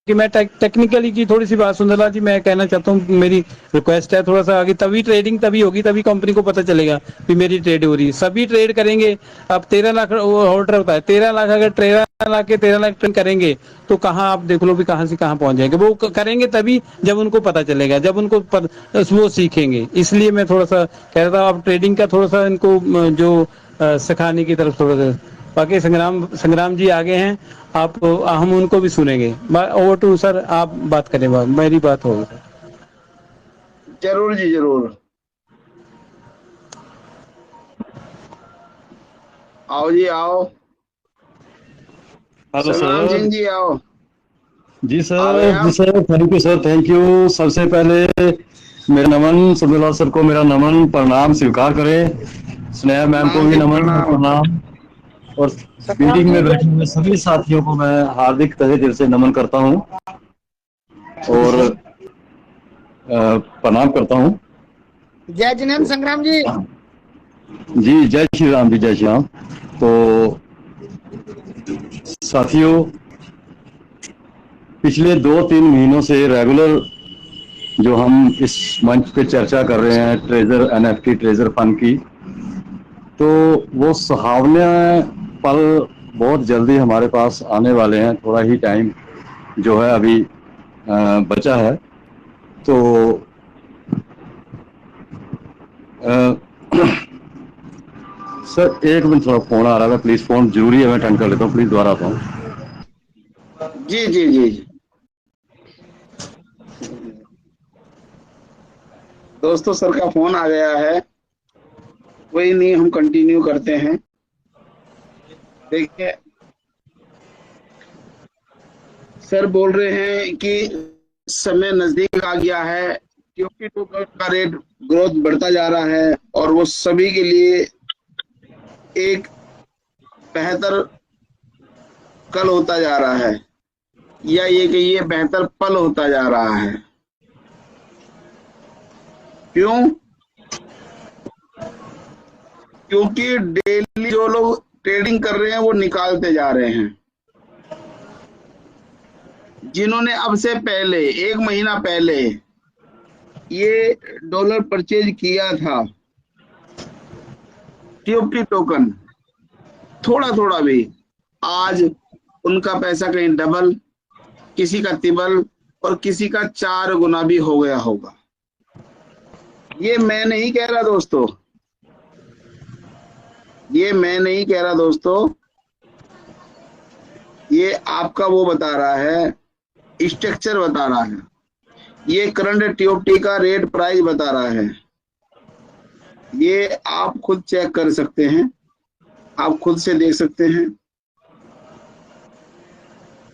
कि मैं टेक्निकली की थोड़ी सी बात, सुंदरलाल जी मैं कहना चाहता हूँ, मेरी रिक्वेस्ट है थोड़ा सा आगे, तभी ट्रेडिंग तभी होगी, तभी कंपनी को पता चलेगा कि मेरी ट्रेड हो रही है। सभी ट्रेड करेंगे। अब 13 लाख होल्डर होता है, 13 लाख अगर 13 लाख के 13 लाख ट्रेड करेंगे तो कहाँ आप देख लो भी कहाँ से कहाँ पहुंच जाएंगे। वो करेंगे तभी जब उनको पता चलेगा, जब उनको वो सीखेंगे। इसलिए मैं थोड़ा सा कह रहा था, आप ट्रेडिंग का थोड़ा सा इनको जो सिखाने की तरफ थोड़ा सा। बाकी संग्राम जी आगे हैं, आप हम उनको भी सुनेंगे। ओवर टू सर, आप बात करें, मेरी बात होगी सर। जरूर जी जरूर, आओ जी आओ, हेलो संग्राम सर। सिंह जी आओ। जी आ गए सर, जी आप? Sir, thank you sir, thank you. सबसे पहले मेरा नमन, सुंदरलाल सर को मेरा नमन प्रणाम स्वीकार करें। स्नेहा मैम को प्रणाम भी जी नमन और प्रणाम। प्रणाम। और संग्राम मीटिंग जी में बैठे हुए सभी साथियों को मैं हार्दिक तहे दिल से नमन करता हूँ और प्रणाम करता हूँ। जय जिनेन्द्र संग्राम जी। जी जय श्री राम, जी जय श्री राम। तो साथियों, पिछले 2-3 महीनों से रेगुलर जो हम इस मंच पे चर्चा कर रहे हैं ट्रेजर NFT ट्रेजर फंड की, तो वो सुहावने पल बहुत जल्दी हमारे पास आने वाले हैं। थोड़ा ही टाइम जो है अभी बचा है। तो सर एक मिनट, थोड़ा फोन आ रहा है, प्लीज, फोन जरूरी है, मैं अटेंड कर लेता हूँ, प्लीज दोबारा आता हूँ। जी जी जी जी दोस्तों, सर का फोन आ गया है, कोई नहीं, हम कंटिन्यू करते हैं। देखिए, सर बोल रहे हैं कि समय नजदीक आ गया है, क्योंकि टोकन का रेट ग्रोथ बढ़ता जा रहा है और वो सभी के लिए एक बेहतर कल होता जा रहा है, या ये कि ये बेहतर पल होता जा रहा है। क्यों? क्योंकि डेली जो लोग ट्रेडिंग कर रहे हैं वो निकालते जा रहे हैं। जिन्होंने अब से पहले 1 महीना पहले ये डॉलर परचेज किया था, TOT टोकन, थोड़ा थोड़ा भी, आज उनका पैसा कहीं डबल, किसी का तिबल और किसी का 4 गुना भी हो गया होगा। ये मैं नहीं कह रहा दोस्तों, ये मैं नहीं कह रहा दोस्तों, ये आपका वो बता रहा है, स्ट्रक्चर बता रहा है, ये करंट TOT का रेट प्राइस बता रहा है। ये आप खुद चेक कर सकते हैं, आप खुद से देख सकते हैं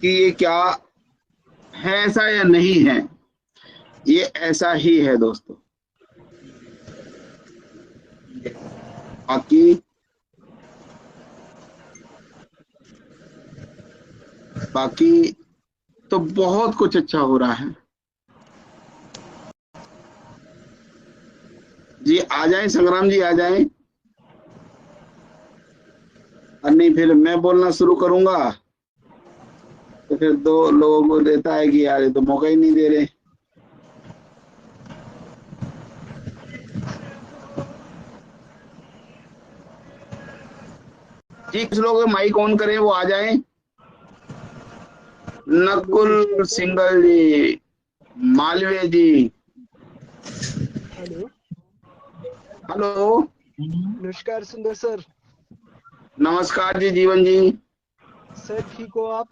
कि ये क्या है, ऐसा या नहीं है। ये ऐसा ही है दोस्तों। बाकी तो बहुत कुछ अच्छा हो रहा है जी। आ जाए संग्राम जी, आ जाए। और नहीं फिर मैं बोलना शुरू करूंगा तो फिर दो लोगों को देता है कि यार ये तो मौका ही नहीं दे रहे। जी कुछ लोग माइक ऑन करें, वो आ जाएं। नकुल सिंगल जी, मालवीय जी, हेलो, हेलो, नमस्कार सुंदर सर। नमस्कार जी जीवन जी। सर ठीक हो आप?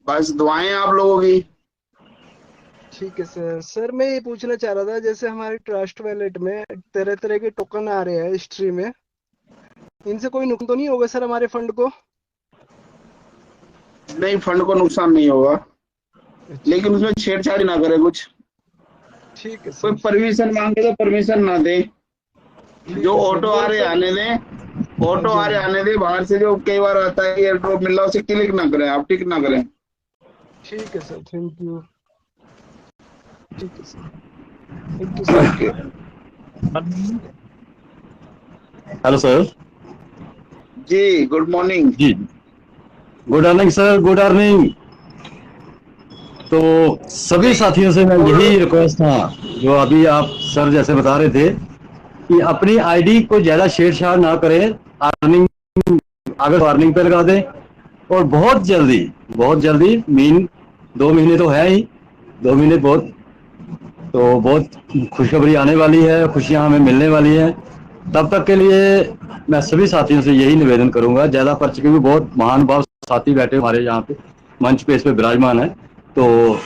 बस दुआएं आप लोगों की। ठीक है सर। सर मैं ये पूछना चाह रहा था, जैसे हमारे ट्रस्ट वैलेट में तरह तरह के टोकन आ रहे हैं हिस्ट्री में, इनसे कोई नुकसान तो नहीं होगा सर हमारे फंड को? नहीं, फंड को नुकसान नहीं होगा, लेकिन उसमें छेड़छाड़ी ना करे कुछ। ठीक है कोई सर। परमिशन मांगे तो परमिशन ना दे। जो है सर, ऑटो आ रहे आने दे, ऑटो आ रहे आने दे। बाहर से जो कई बार आता है एयर ड्रॉप मिल रहा है, उसे क्लिक ना करें, आप टिक ना करें। ठीक है सर, थैंक यू। ठीक है sir, thank you sir. Okay. Hello sir. जी गुड मॉर्निंग। जी, good morning sir, good morning. तो सभी साथियों से मैं यही रिक्वेस्ट था, जो अभी आप सर जैसे बता रहे थे, कि अपनी आईडी को ज्यादा छेड़छाड़ ना करें। अर्निंग अगर वार्निंग पे लगा दें, और बहुत जल्दी मीन 2 महीने तो है ही, 2 महीने बहुत खुशखबरी आने वाली है, खुशियां हमें मिलने वाली हैं। तब तक के लिए मैं सभी साथियों से यही निवेदन करूंगा, ज्यादा पर्च के भी बहुत महान भाव साथी बैठे हमारे यहाँ पे मंच पे इस पे विराजमान है, तो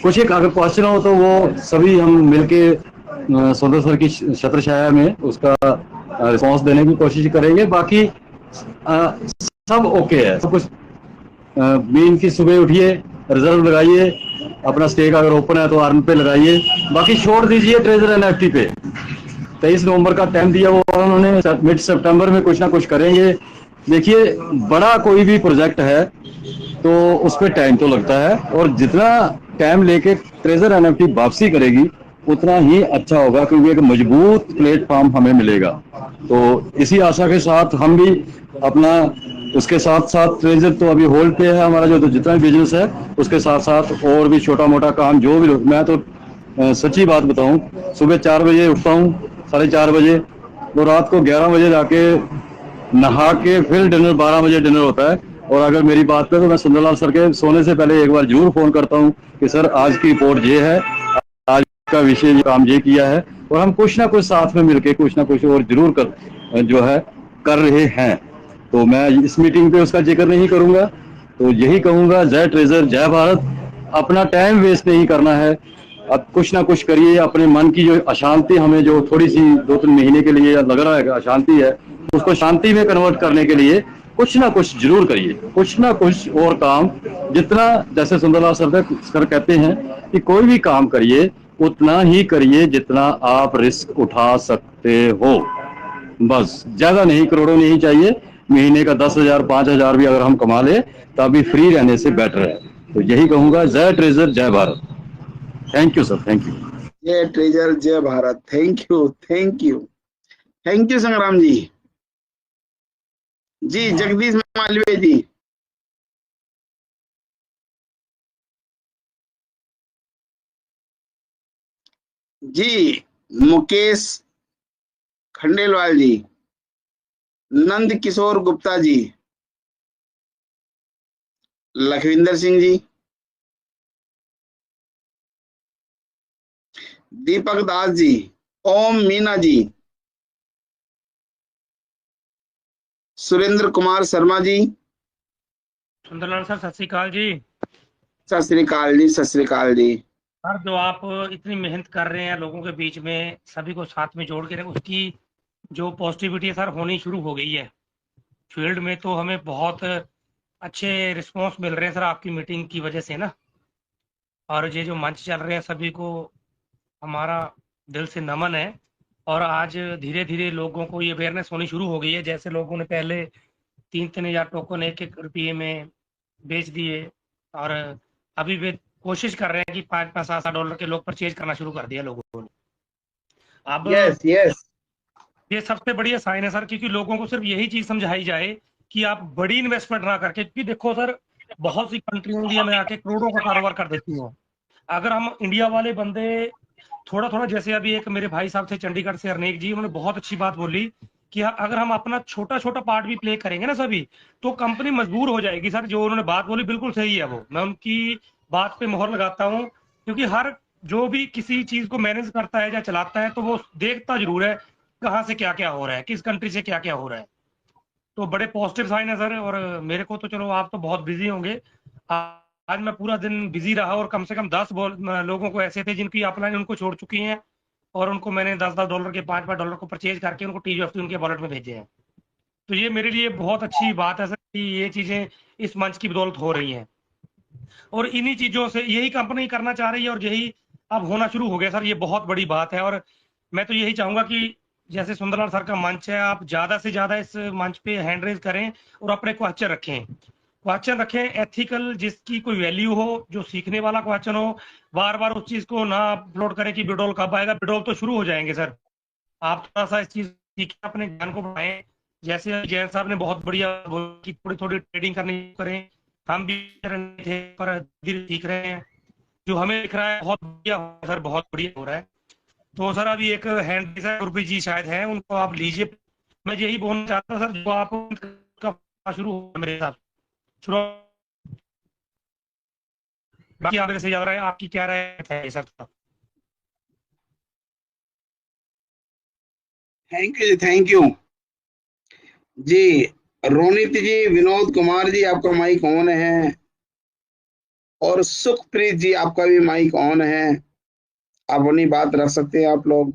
कुछ एक अगर क्वेश्चन हो तो वो सभी हम मिलके सुंदर सर की छत्र छाया में उसका रिस्पॉन्स देने की कोशिश करेंगे। बाकी सब ओके है, सब कुछ। मेन की सुबह उठिए, रिजर्व लगाइए, अपना स्टेक अगर ओपन है तो अर्न पे लगाइए, बाकी छोड़ दीजिए ट्रेजर एनएफटी पे। 23 नवंबर का टाइम दिया वो उन्होंने, मिड सितंबर में कुछ ना कुछ करेंगे। देखिए, बड़ा कोई भी प्रोजेक्ट है तो उस पर टाइम तो लगता है, और जितना टाइम लेके ट्रेजर एनएफटी वापसी करेगी उतना ही अच्छा होगा, क्योंकि एक मजबूत प्लेटफॉर्म हमें मिलेगा। तो इसी आशा के साथ हम भी अपना, उसके साथ साथ ट्रेजर तो अभी होल्ड पे है हमारा, जो तो जितना भी बिजनेस है उसके साथ साथ और भी छोटा मोटा काम जो भी। मैं तो सच्ची बात बताऊं, सुबह 4 बजे उठता हूँ, 4:30 बजे, तो रात को 11 बजे जाके नहा के फिर डिनर 12 बजे डिनर होता है। और अगर मेरी बात पे तो मैं सुंदरलाल सर के सोने से पहले एक बार जरूर फोन करता हूँ कि सर आज की रिपोर्ट ये है, आज का विषय ये काम ये किया है, और हम कुछ ना कुछ साथ में मिलके कुछ ना कुछ और जरूर जो है कर रहे हैं। तो मैं इस मीटिंग पे उसका जिक्र नहीं करूंगा, तो यही कहूंगा, जय ट्रेजर, जय भारत। अपना टाइम वेस्ट नहीं करना है, अब कुछ ना कुछ करिए। अपने मन की जो अशांति हमें जो थोड़ी सी 2-3 महीने के लिए लग रहा है कि अशांति है, उसको शांति में कन्वर्ट करने के लिए कुछ ना कुछ जरूर करिए, कुछ ना कुछ और काम। जितना, जैसे सुंदरलाल सर कहते हैं कि कोई भी काम करिए उतना ही करिए जितना आप रिस्क उठा सकते हो, बस ज्यादा नहीं, करोड़ों नहीं चाहिए। महीने का 10,000 5,000 भी अगर हम कमा ले तो अभी फ्री रहने से बेटर है। तो यही कहूंगा, जय ट्रेजर, जय Bharat. Thank you sir, thank you. जय ट्रेजर, जय Bharat. Thank you, thank you, thank you संग्राम जी। जी जगदीश मालवीय जी। जी मुकेश खंडेलवाल जी, नंद किशोर गुप्ता जी, लखविंदर सिंह जी, दीपक दास जी, ओम मीना जी, सुरेंद्र कुमार शर्मा जी। सुंदरलाल सर सत श्री अकाल जी। सत श्री अकाल जी, सत श्री अकाल जी। सर जो आप इतनी मेहनत कर रहे हैं लोगों के बीच में, सभी को साथ में जोड़ के रखें, उसकी जो पॉजिटिविटी है सर होनी शुरू हो गई है फील्ड में। तो हमें बहुत अच्छे रिस्पॉन्स मिल रहे हैं सर आपकी मीटिंग की वजह से ना। और ये जो मंच चल रहे हैं सभी को हमारा दिल से नमन है। और आज धीरे धीरे लोगों को ये अवेयरनेस होनी शुरू हो गई है। जैसे लोगों ने पहले 3-3 हज़ार टोकन 1-1 रुपये में बेच दिए, और अभी वे कोशिश कर रहे हैं कि $5-5 $7 के लोग परचेज करना शुरू कर दिया लोगों ने। अब यस यस ये सबसे बढ़िया साइन है सर, क्योंकि लोगों को सिर्फ यही चीज समझाई जाए कि आप बड़ी इन्वेस्टमेंट ना करके, क्योंकि देखो सर, बहुत सी कंट्रियां इंडिया में आके करोड़ों का कारोबार कर देती हैं। अगर हम इंडिया वाले बंदे थोड़ा थोड़ा, जैसे अभी एक मेरे भाई साहब थे चंडीगढ़ से, अरनेक जी, उन्होंने बहुत अच्छी बात बोली कि अगर हम अपना छोटा छोटा पार्ट भी प्ले करेंगे ना सभी, तो कंपनी मजबूर हो जाएगी सर। जो उन्होंने बात बोली बिल्कुल सही है, वो मैं उनकी बात पे मोहर लगाता हूँ, क्योंकि हर जो भी किसी चीज को मैनेज करता है या चलाता है, तो वो देखता जरूर है कहाँ से क्या क्या हो रहा है, किस कंट्री से क्या क्या हो रहा है। तो बड़े पॉजिटिव साइन है सर। और मेरे को तो चलो, आप तो बहुत बिजी होंगे, आज मैं पूरा दिन बिजी रहा, और कम से कम 10 लोगों को ऐसे थे जिनकी अपलाइन उनको छोड़ चुकी हैं, और उनको मैंने $10 के, $5 को परचेज करके उनको TGFT उनके वॉलेट में भेजे हैं। तो ये मेरे लिए बहुत अच्छी बात है सर कि ये चीजें इस मंच की बदौलत हो रही हैं, और इन्हीं चीजों से यही कंपनी करना चाह रही है, और यही अब होना शुरू हो गया सर। ये बहुत बड़ी बात है, और मैं तो यही चाहूंगा कि जैसे सुंदरलाल सर का मंच है, आप ज्यादा से ज्यादा इस मंच पे हैंड रेज करें और अपने क्वेश्चन रखें एथिकल, जिसकी कोई वैल्यू हो, जो सीखने वाला क्वेश्चन हो। बार बार उस चीज को ना अपलोड करें कि विड्रॉल कब आएगा। विड्रॉल तो शुरू हो जाएंगे सर, आप थोड़ा सा इस चीज सीखें, अपने ज्ञान को बढ़ाएं। जैसे जैन साहब ने बहुत बढ़िया बोला कि थोड़ी थोड़ी ट्रेडिंग करनी करें, हम भी थे पर धीरे सीख रहे हैं। जो हमें दिख रहा है बहुत बढ़िया सर, बहुत बढ़िया हो रहा है। तो सर अभी एक हैंड गुरप्रीत जी शायद हैं, उनको आप लीजिए। मैं यही बोलना चाहता हूँ सर, जो आप का शुरू हो मेरे हिसाब से शुरू, बाकी आप मेरे से ज्यादा है, आपकी क्या राय है sir? Thank you thank you जी। रोनित जी, विनोद कुमार जी, आपका माइक ऑन है, और सुखप्रीत जी आपका भी माइक ऑन है, आप अपनी बात रख सकते हैं आप लोग।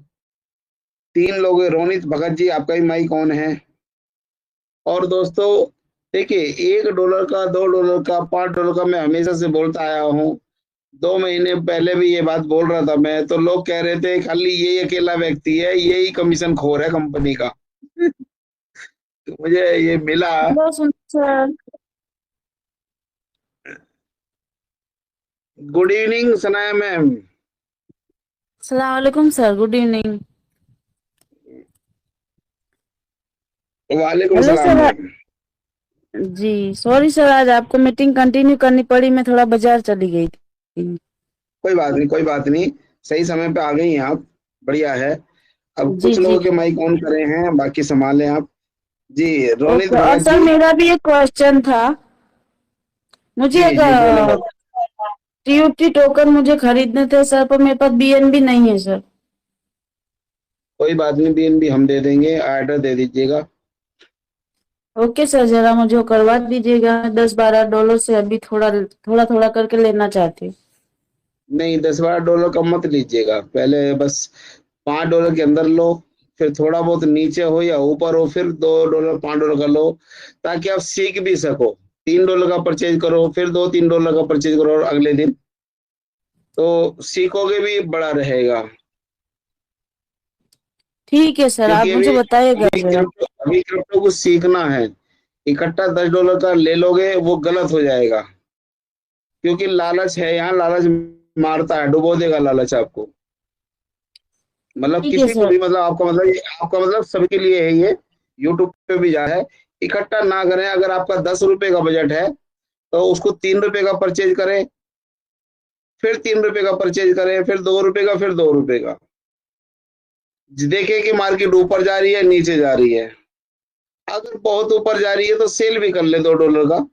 3 लोग हैं। रोनित भगत जी आपका भी माइक ऑन है। और दोस्तों देखिए, $1 का, $2 का, $5 का मैं हमेशा से बोलता आया हूँ। 2 महीने पहले भी ये बात बोल रहा था मैं, तो लोग कह रहे थे खाली यही अकेला व्यक्ति है, यही कमीशन खोर है कंपनी का। तो मुझे ये मिला। Hello sir. Good evening Sanaya ma'am. सलाम वालेकुम सर, गुड इवनिंग। वालेकुम हेलो सलाम सर। मैम। जी सॉरी सर, आज आपको मीटिंग कंटिन्यू करनी पड़ी, मैं थोड़ा बाजार चली गई थी। कोई बात नहीं, कोई बात नहीं, सही समय पे आ गई हैं आप, बढ़िया है। अब जी कुछ जी लोगों के माइक ऑन करे हैं, बाकी संभालें आप जी। रोनित ओके। और भगत सर जी। मेरा भी एक क्वेश्चन था, मुझे जी एक जी बोले। TUT टोकन मुझे खरीदने थे सर, पर मेरे पास BNB नहीं है सर। कोई बात नहीं, BNB हम दे देंगे, ऑर्डर दे दीजिएगा। ओके सर, जरा मुझे वो करवा दीजिएगा। $10-12 से अभी थोड़ा थोड़ा थोड़ा करके लेना चाहती हूँ। नहीं, $10-12 का मत लीजिएगा, पहले बस $5 के अंदर लो, फिर थोड़ा बहुत नीचे हो या ऊपर हो, फिर $2 $5 का लो, ताकि आप सीख भी सको। $3 का परचेज करो, फिर $2-3 का परचेज करो, और अगले दिन तो सीखोगे भी, बड़ा रहेगा। ठीक है सर, आप क्योंकि मुझे बताइएगा जरा। अभी क्रिप्टो को सीखना है। इकट्ठा $10 का ले लोगे वो गलत हो जाएगा, क्योंकि लालच है यहाँ, लालच मारता है, डुबो देगा लालच आपको। मतलब ठीक है किसी को सर। भी, मतलब आपका मतलब सबके लिए है ये, यूट्यूब पे भी जा है। इकट्ठा ना करें। अगर आपका $10 का बजट है तो उसको $3 का परचेज करें, फिर $3 का परचेज करें, फिर $2 का, फिर $2 का। देखें कि मार्केट ऊपर जा रही है, नीचे जा रही है। अगर बहुत ऊपर जा रही है तो सेल भी कर ले $2 का,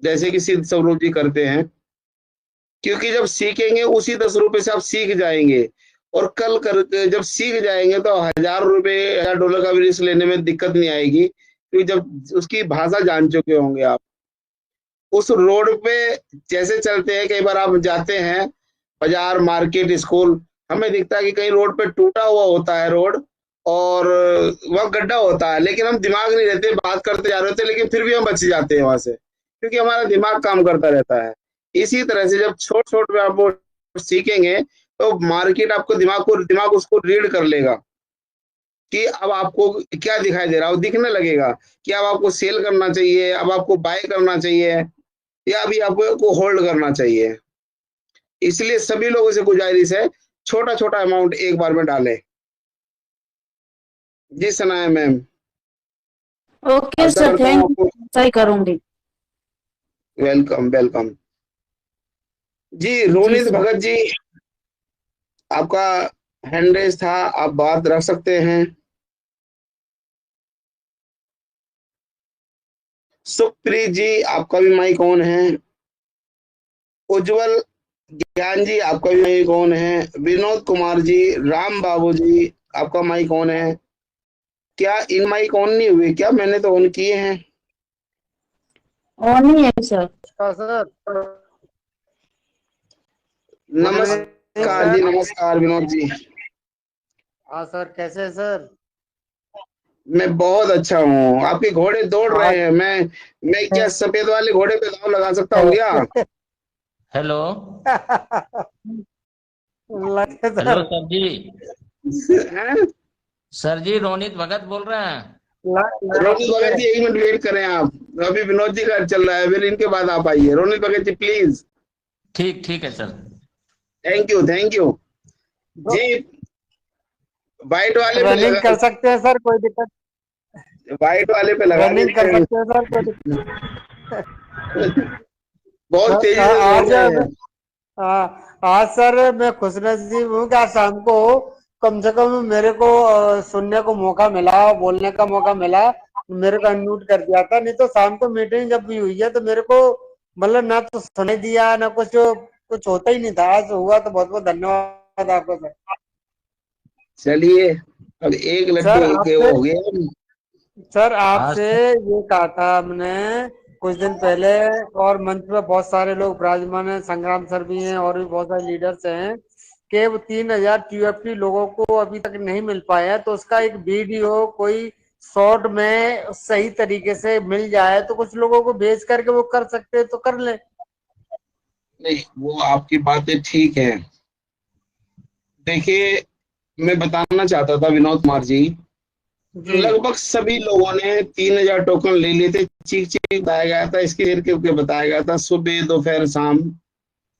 जैसे कि सिद्ध स्वरूप जी करते हैं। क्योंकि जब सीखेंगे उसी $10 से आप सीख जाएंगे, और कल कर जब सीख जाएंगे तो $1000 का भी रिस्क लेने में दिक्कत नहीं आएगी, क्योंकि जब उसकी भाषा जान चुके होंगे आप। उस रोड पे जैसे चलते हैं, कई बार आप जाते हैं बाजार, मार्केट, स्कूल, हमें दिखता है कि कहीं रोड पे टूटा हुआ होता है रोड, और वह गड्ढा होता है, लेकिन हम दिमाग नहीं रहते, बात करते जा रहे होते, लेकिन फिर भी हम बच जाते हैं वहां से, क्योंकि हमारा दिमाग काम करता रहता है। इसी तरह से जब छोट छोट में आप वो सीखेंगे तो मार्केट आपको दिमाग उसको रीड कर लेगा कि अब आपको क्या दिखाई दे रहा है, दिखने लगेगा कि अब आपको सेल करना चाहिए, अब आपको बाय करना चाहिए, या अभी आपको होल्ड करना चाहिए। इसलिए सभी लोगों से गुजारिश है, छोटा छोटा अमाउंट एक बार में डालें। जी Sanaya ma'am. Okay Asha sir, करता हूँ थैंक आपको। यू, सही करूंगी। Welcome welcome. जी जी रोनित सर। भगत जी, आपका हैंड रेज था, आप बात रख सकते हैं। सुखप्रीत जी, आपका भी माइक ऑन है। उज्जवल ज्ञान जी, आपका भी माइक ऑन है। विनोद कुमार जी, राम बाबू जी, आपका माइक ऑन है। क्या इन माइक ऑन नहीं हुए क्या? मैंने तो ऑन किए हैं। ऑन ही है सर। सर नमस्कार जी, नमस्कार विनोद जी। हाँ सर, कैसे है सर? मैं बहुत अच्छा हूँ। आपके घोड़े दौड़ रहे हैं। मैं क्या सफेद वाले घोड़े पे दांव लगा सकता हूँ क्या? हेलो। लगे हेलो सर। सर जी। हैं? सर जी रोनित भगत बोल रहे हैं। रोनित भगत जी 1 मिनट वेट करें आप। अभी विनोद जी का चल रहा है, फिर इनके बाद आप आइए। रोनित भगत जी प्लीज। ठीक ठीक है sir. Thank you thank you जी। व्हाइट वाले पे रनिंग कर सकते हैं सर, कोई दिक्कत? व्हाइट वाले पे लगा रनिंग देते कर हैं। सकते हैं सर, कोई दिक्कत? बहुत तेजी से दौड़ आज रहे हैं। आज सर मैं खुशनसीब हूँ कि आज शाम को कम से कम मेरे को सुनने को मौका मिला, बोलने का मौका मिला। मेरे को अनम्यूट कर दिया था, नहीं तो शाम को मीटिंग जब भी हुई है तो मेरे को मतलब ना तो सुनाई दिया ना कुछ, कुछ होता ही नहीं था। आज हुआ तो बहुत बहुत धन्यवाद आपको सर। चलिए, अब एक सर लड्डू के आपसे वो हो गए। सर आज आपसे ये कहा था हमने कुछ दिन पहले, और मंच पे बहुत सारे लोग विराजमान हैं, संग्राम सर भी हैं और भी बहुत सारे लीडर्स हैं, कि वो 3,000 QFT लोगों को अभी तक नहीं मिल पाया है, तो उसका एक वीडियो कोई शॉर्ट में सही तरीके से मिल जाए तो कुछ लोगों को भेज करके वो कर सकते हैं तो कर ले। नहीं, वो आपकी बातें ठीक है। देखिए, मैं बताना चाहता था विनोद कुमार जी, जी लगभग सभी लोगों ने 3,000 टोकन ले लिए थे। चीख चीख बताया गया था, इसके करके बताया गया था, सुबह दोपहर शाम।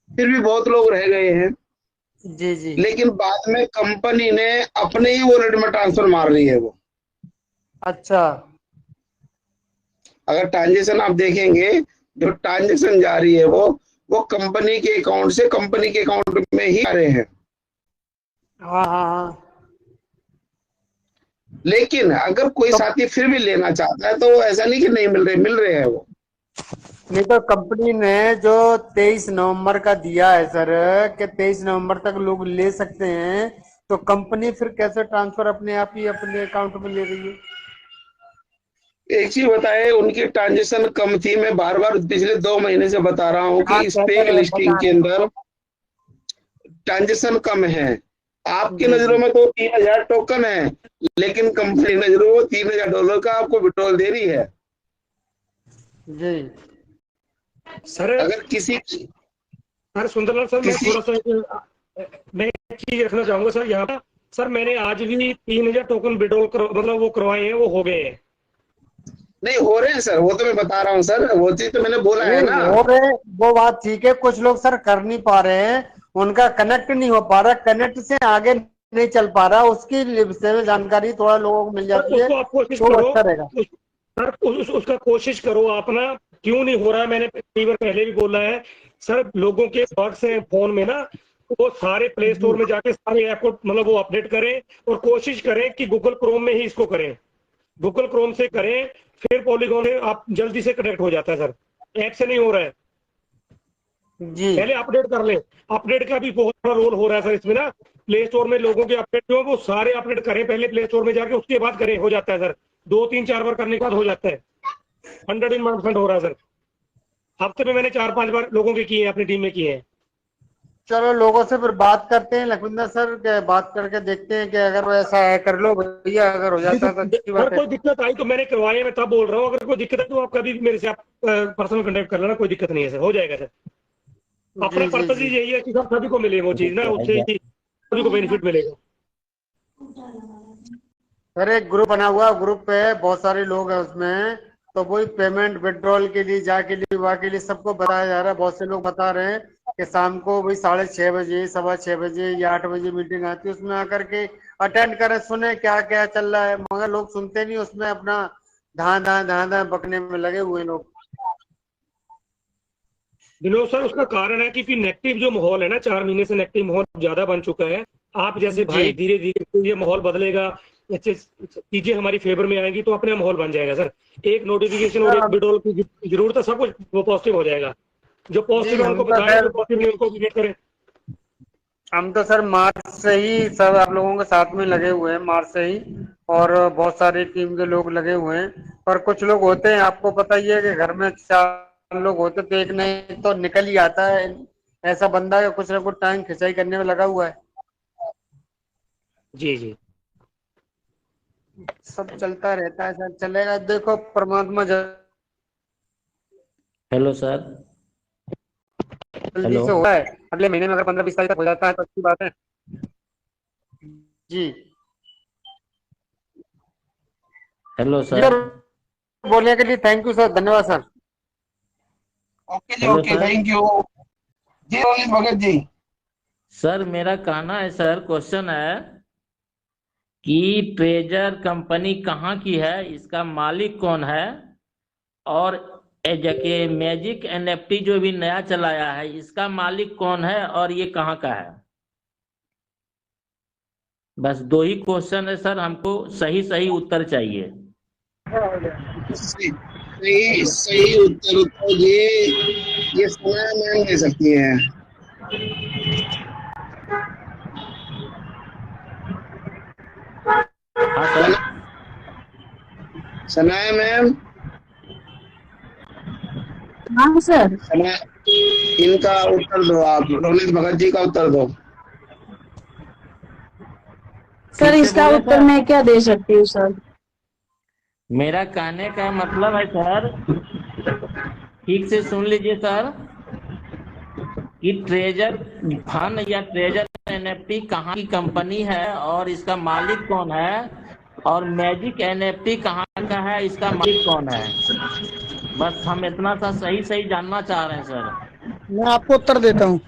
फिर भी बहुत लोग रह गए हैं। जी जी। लेकिन बाद में कंपनी ने अपने ही वॉलेट में ट्रांसफर मार रही है वो। अच्छा। अगर ट्रांजेक्शन आप देखेंगे, जो ट्रांजेक्शन जा रही है वो कंपनी के अकाउंट से कंपनी के अकाउंट में ही आ रहे हैं। हाँ हाँ हाँ। लेकिन अगर कोई तो साथी फिर भी लेना चाहता है तो ऐसा नहीं कि नहीं मिल रहे हैं वो। नहीं तो कंपनी ने जो 23 नवंबर का दिया है सर, कि 23 नवंबर तक लोग ले सकते हैं, तो कंपनी फिर कैसे ट्रांसफर अपने आप ही अपने अकाउंट में ले रही है? एक चीज बताए, उनकी ट्रांजेक्शन कम थी। मैं बार बार पिछले 2 महीने से बता रहा हूँ हाँ कि कहते स्पेक रहे, लिस्टिंग बता के रहे। अंदर ट्रांजेक्शन कम है। आपकी जी नजरों जी में तो 3,000 टोकन है, लेकिन कंपनी नजरों में $3,000 का आपको विड्रॉल दे रही है। जी। सर अगर किसी सर सुंदरलाल सर, मैं किसी थोड़ा सा मैं एक चीज रखना चाहूंगा सर यहाँ पर। सर मैंने आज भी 3,000 टोकन विड्रॉल मतलब वो करवाए हैं, वो हो गए हैं। नहीं हो रहे हैं सर, वो तो मैं बता रहा हूँ सर, वो चीज तो मैंने बोला है नहीं ना। हो रहे, वो बात ठीक है, कुछ लोग सर कर नहीं पा रहे हैं, उनका कनेक्ट नहीं हो पा रहा, कनेक्ट से आगे नहीं चल पा रहा, उसकी विषय में जानकारी थोड़ा लोगों को मिल सर जाती है उसको आप कोशिश तो करो, अच्छा रहेगा। सर उसका कोशिश करो आप ना। क्यों नहीं हो रहा है, मैंने कई बार पहले भी बोला है सर। लोगों के बग्स हैं फोन में ना, वो सारे प्ले स्टोर में जाके सारे ऐप को मतलब वो अपडेट करें, और कोशिश करें कि गूगल क्रोम में ही इसको करें। गूगल क्रोम से करें, फिर पॉलीगॉन से आप जल्दी से कनेक्ट हो जाता है सर। ऐप से नहीं हो रहा है, जी पहले अपडेट कर ले। अपडेट का भी बहुत बड़ा रोल हो रहा है सर इसमें ना। प्ले स्टोर में लोगों के अपडेट जो है वो सारे अपडेट करें पहले प्ले स्टोर में जाके, उसके बाद करें, हो जाता है सर। 2-3-4 बार करने के बाद हो जाता है। 100% हो रहा है सर। हफ्ते में मैंने 4-5 बार लोगों के किए हैं, अपनी टीम में किए हैं। चलो लोगों से फिर बात करते हैं लखविंदर सर के, बात करके देखते हैं कि अगर वो ऐसा है कर लो भैया, अगर हो जाता है तो अच्छी सर बात है। कोई दिक्कत आई तो मैंने करवाए, मैं तब बोल रहा हूँ। अगर कोई दिक्कत है तो आप कभी मेरे से आप पर्सनल कांटेक्ट कर लेना, कोई दिक्कत नहीं है सर, हो जाएगा सर। अपना जी जी पर्पज जी। ही यही है कि सभी को मिले वो चीज ना, उससे ही सभी को बेनिफिट मिलेगा। सर एक ग्रुप बना हुआ, ग्रुप पे बहुत सारे लोग हैं उसमें, तो वही पेमेंट विड्रॉल के लिए जाके लिए वहाँ के लिए सबको बताया जा रहा है। बहुत से लोग बता रहे हैं कि शाम को भाई 6:30 बजे, 6:15 बजे या 8 बजे मीटिंग आती है, उसमें आकर के अटेंड करें, सुने क्या क्या चल रहा है, मगर लोग सुनते नहीं, उसमें अपना धां बकने में लगे हुए लोग। विनोद सर, उसका कारण है कि नेगेटिव जो माहौल है ना, 4 महीने से नेगेटिव माहौल ज्यादा बन चुका है। आप जैसे भाई धीरे धीरे ये माहौल बदलेगा, अच्छे चीजें हमारी फेवर में आएंगी तो अपने माहौल बन जाएगा सर। एक नोटिफिकेशन और एक विड्रॉल की जरूरत है, सब कुछ वो पॉजिटिव हो जाएगा। जो पॉजिटिव है उनको बताएं, जो पॉजिटिव नहीं उनको भी करें। हम तो सर मार्च से ही सब आप लोगों के साथ में लगे हुए हैं, मार्च से ही, और बहुत सारी टीम के लोग लगे हुए हैं। पर कुछ लोग होते हैं, आपको पता ही है कि घर में 4 लोग होते तो एक नहीं तो निकल ही आता है ऐसा बंदा है, कुछ ना कुछ टाइम खिंचाई करने में लगा हुआ है। जी जी, सब चलता रहता है सर, चलेगा। देखो परमात्मा हेलो सर। जल्दी से होता है, अगले महीने में अगर 15-20 तारीख तक हो जाता है तो अच्छी बात है जी। Hello sir. बोलने के लिए थैंक यू सर, धन्यवाद सर। ओके जी, ओके, थैंक यू जी। रोनित भगत जी, सर मेरा कहना है सर, क्वेश्चन है कि ट्रेजर कंपनी कहाँ की है, इसका मालिक कौन है, और जके मैजिक एनएफटी जो भी नया चलाया है इसका मालिक कौन है और ये कहाँ का है। बस 2 ही क्वेश्चन है सर, हमको सही सही उत्तर चाहिए। सही उत्तर तो ये सना मैम दे सकती है। हाँ सर। सनाया मैम, हाँ सर। इनका उत्तर दो आप, रोनित भगत जी का उत्तर दो। सर इसका उत्तर मैं क्या दे सकती हूँ सर। मेरा कहने का मतलब है सर, ठीक से सुन लीजिए सर, कि ट्रेजर फंड या ट्रेजर एनएफटी कहाँ की कंपनी है और इसका मालिक कौन है, और मैजिक एनएफटी कहाँ का है, इसका मालिक कौन है। बस हम इतना सा सही सही जानना चाह रहे हैं सर। मैं आपको उत्तर देता हूँ।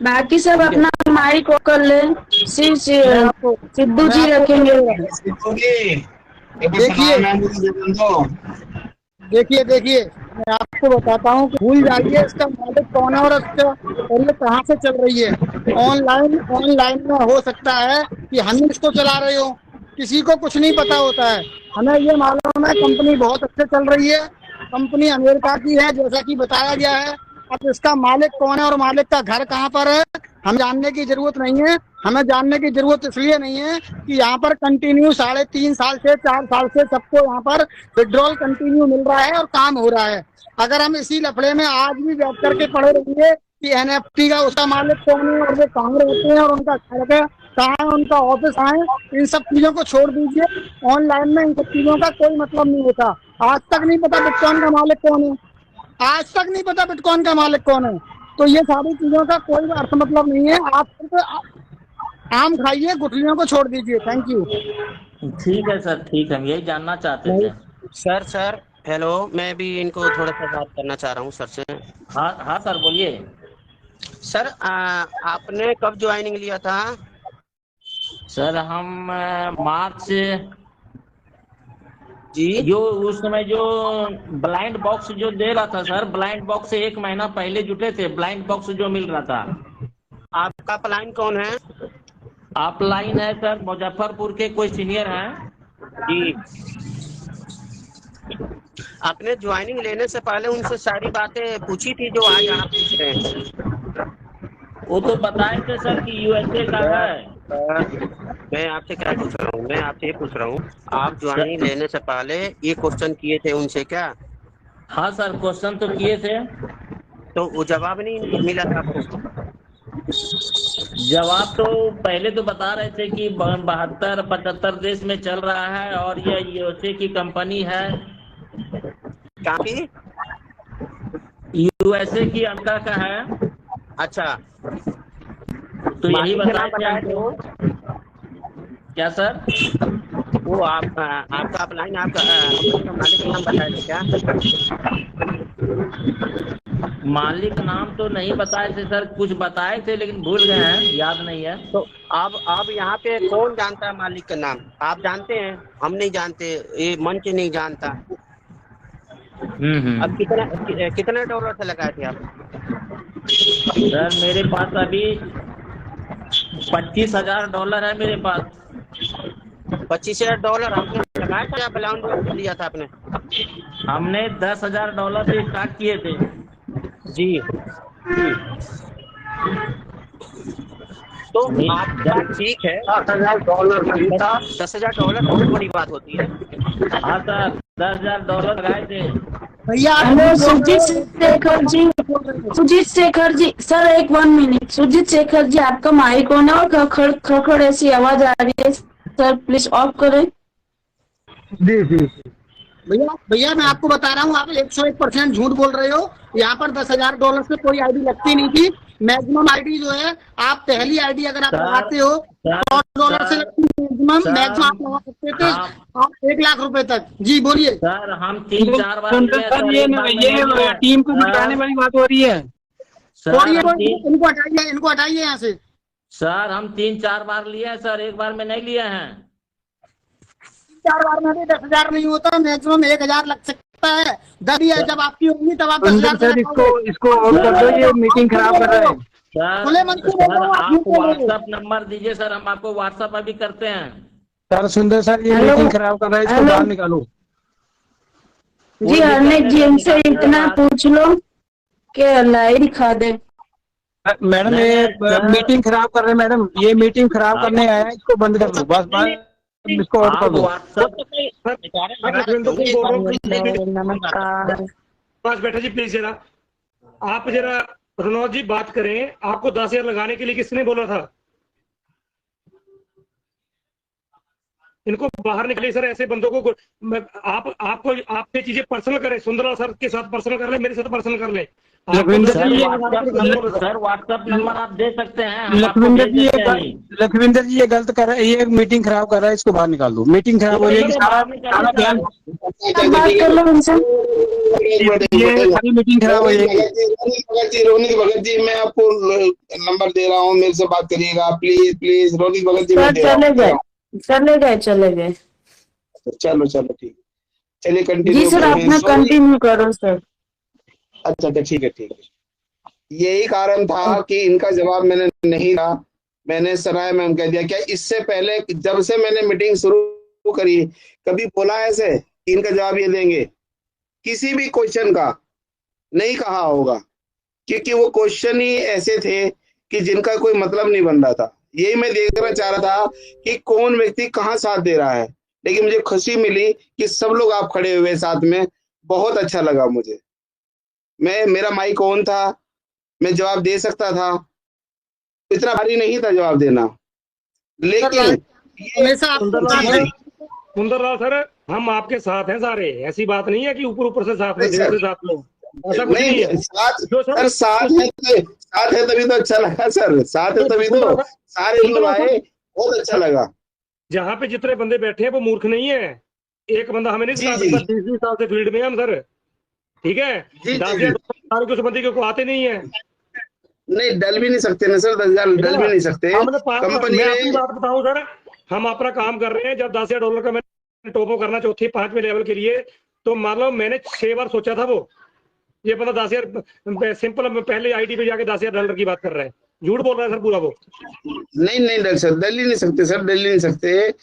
बाकी सब अपना माइक कर ले, सिर्फ सिद्धू जी रखेंगे। देखिए मैं आपको बताता हूँ कि भूल जाइए इसका मालिक कौन है और ये कहाँ से चल रही है। ऑनलाइन में हो सकता है कि हम इसको चला रहे हो, किसी को कुछ नहीं पता होता है। हमें ये मालूम है कंपनी बहुत अच्छे चल रही है, कंपनी अमेरिका की है जैसा कि बताया गया है। अब इसका मालिक कौन है और मालिक का घर कहाँ पर है हम जानने की जरूरत नहीं है। हमें जानने की जरूरत इसलिए नहीं है कि यहाँ पर कंटिन्यू 3.5 साल से 4 साल से सबको यहाँ पर विड्रॉल कंटिन्यू मिल रहा है और काम हो रहा है। अगर हम इसी लफड़े में आज भी बैठ करके पढ़े रहिए कि एनएफटी का उसका मालिक कौन है और वे कहाँ रहते हैं और उनका घर कहाँ है, उनका ऑफिस कहाँ है, इन सब चीजों को छोड़ दीजिए। ऑनलाइन में इन सब चीजों का कोई मतलब नहीं होता। आज तक नहीं पता बिटकॉइन का मालिक कौन है, आज तक नहीं पता बिटकॉइन का मालिक कौन है। तो ये सारी चीजों का कोई अर्थ मतलब नहीं है। आप सिर्फ आम खाइए, गुठलियों को छोड़ दीजिए। Thank you. ठीक है सर, ठीक है, हम यही जानना चाहते थे। सर हेलो, मैं भी इनको थोड़ा सा बात करना चाह रहा हूँ सर से। हाँ सर बोलिए। सर आपने कब ज्वाइनिंग लिया था? सर हम मार्च जी, जो उस समय जो ब्लाइंड बॉक्स जो दे रहा था सर, ब्लाइंड बॉक्स से 1 महीना पहले जुटे थे, ब्लाइंड बॉक्स जो मिल रहा था। आपका प्लान कौन है? अपलाइन है सर, मुजफ्फरपुर के कोई सीनियर हैं जी, आपने ज्वाइनिंग लेने से पहले उनसे सारी बातें पूछी थी जो आज आप पूछ रहे हैं? वो तो बताए थे सर कि यूएसए का है। मैं आपसे क्या पूछ रहा हूँ, मैं आपसे ये पूछ रहा हूँ, आप ज्वाइनिंग लेने से पहले ये क्वेश्चन किए थे उनसे क्या? हाँ सर, क्वेश्चन तो किए थे। तो वो जवाब नहीं मिला था आपको? जवाब तो पहले तो बता रहे थे कि 72-75 देश में चल रहा है और ये यूएसए की कंपनी है। काफी यूएसए की अमेरिका का है। अच्छा, तो यही बताया थे। क्या सर? वो आपका अपलाइन, आपका मालिक का नाम बताया था क्या? मालिक नाम तो नहीं बताए थे सर, कुछ बताए थे लेकिन भूल गए हैं, याद नहीं है। तो अब यहाँ पे कौन जानता है मालिक का नाम? आप जानते हैं, हम नहीं जानते, ये मंच नहीं जानता। अब कितने डॉलर से लगाए थे आप? सर मेरे पास अभी $25,000 है मेरे पास। $25,000 आपने लगाया था या ब्लाउंड लिया था आपने? हमने $10,000 से स्टार्ट किए थे। जी तो आपकी बात ठीक है, $10,000 बहुत बड़ी बात होती है। हाँ सर, $10,000 लगाए थे। भैया hello Sujit Shekhar ji sir, 1 minute. Sujit Shekhar ji, आपका माइक ऑन है और खड़खड़ ऐसी आवाज आ रही है सर, प्लीज ऑफ करें। जी भैया मैं आपको बता रहा हूँ, आप 101% झूठ बोल रहे हो। यहाँ पर $10,000 से कोई आईडी लगती नहीं थी। मैक्सिमम आईडी जो है, आप पहली आईडी अगर आप लगाते हो $100 से लगती है मैक्सिमम आप लगा सकते थे आप 1 लाख रुपए तक। जी बोलिए सर। हम 3-4 बार ये टीम को बिठाने वाली बात हो रही है सर। इनको हटाइए यहाँ से। सर हम 3-4 बार लिए हैं सर, एक बार में नहीं लिए हैं। 4 बार में भी 10,000 नहीं होता, मैक्सिमम 1,000 लग सकता है। 10 है जब आपकी होंगी तब आप 10,000 सर इसको ऑन कर दो, ये मीटिंग खराब कर रहा है। सर आप व्हाट्सएप नंबर दीजिए सर, हम आपको व्हाट्सएप अभी करते हैं। सर सुंदर सर, ये मीटिंग खराब कर रहा है, इसको बाहर निकालो। जी हरनेक जी, इनसे इतना पूछ लो कि लाइट दिखा दे। मैडम ये मीटिंग खराब कर रहे हैं मैडम, ये मीटिंग खराब करने आया है, इसको बंद कर दो बस इसको और कर दो। बस बैठा जी प्लीज जरा, आप जरा रनौत जी बात करें। आपको 10,000 लगाने के लिए किसने बोला था? इनको बाहर निकले सर, ऐसे बंदों को आप ये चीजें पर्सनल करें, सुंदरलाल सर के साथ पर्सनल कर ले, मेरे साथ पर्सनल कर ले। सर व्हाट्सएप नंबर आप दे सकते हैं। लखविंदर जी ये गलत कर रहा है, ये मीटिंग खराब कर रहा है, इसको बाहर निकाल दो। मीटिंग खराब हो जाएगी, मीटिंग खराब हो जाएगी। रोनिक भगत जी मैं आपको नंबर दे रहा हूँ, मेरे से बात करिएगा प्लीज प्लीज। रोनिक भगत जी चले गए। चलो ठीक, चलिए कंटिन्यू। जी सर अपना कंटिन्यू करो सर। अच्छा ठीक है। यही कारण था कि इनका जवाब मैंने नहीं दिया, मैंने सराय मैम कह दिया। क्या इससे पहले जब से मैंने मीटिंग शुरू करी कभी बोला ऐसे इनका जवाब ये देंगे? किसी भी क्वेश्चन का नहीं कहा होगा, क्योंकि वो क्वेश्चन ही ऐसे थे कि जिनका कोई मतलब नहीं बन रहा था। यही मैं देखना चाह रहा था कि कौन व्यक्ति कहाँ साथ दे रहा है, लेकिन मुझे खुशी मिली कि सब लोग आप खड़े हुए साथ में, बहुत अच्छा लगा मुझे। मेरा माइक ऑन था, मैं जवाब दे सकता था, इतना भारी नहीं था जवाब देना। लेकिन सुंदरलाल सर हम आपके साथ हैं सारे, ऐसी बात नहीं है कि ऊपर से साथ में साथ लोग, ऐसा कुछ नहीं है। साथ है तभी तो अच्छा लगा सर, साथ है तभी तो सारे लोग आए, बहुत अच्छा लगा। जहाँ पे जितने बंदे बैठे हैं वो मूर्ख नहीं है। एक बंदा हमें नहीं सिखा सकता, 20 साल से फील्ड में हम सर, ठीक है। 10,000 उस बंदे को आते नहीं है। नहीं डल भी नहीं सकते ना सर, 10,000 डल भी नहीं सकते। कंपनी मैं अपनी बात बताऊं सर, हम अपना काम कर रहे हैं। जब $10,000 का मैंने टॉपअप करना 4-5वें लेवल के लिए, तो मान लो मैंने 6 बार सोचा था। वो ये बंदा 10,000 सिंपल पहले आईडी पे जाके $10,000 की बात कर रहा है, झूठ बोल रहा है सर पूरा वो। नहीं डल सर, डल ही नहीं सकते सर, डल ही नहीं सकते।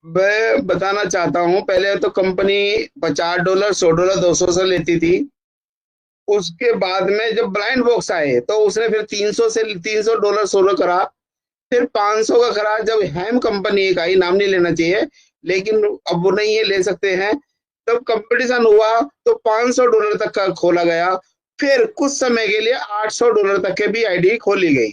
मैं बताना चाहता हूँ, पहले तो कंपनी $50, $100, $200 से लेती थी। उसके बाद में जब ब्लाइंड बॉक्स आए तो उसने फिर $300 सोलो करा, फिर 500 का करा। जब हैम कंपनी का ही नाम नहीं लेना चाहिए, लेकिन अब वो नहीं है, ले सकते हैं। तब कंपटीशन हुआ तो $500 तक का खोला गया, फिर कुछ समय के लिए $800 तक के भी आईडी खोली गई।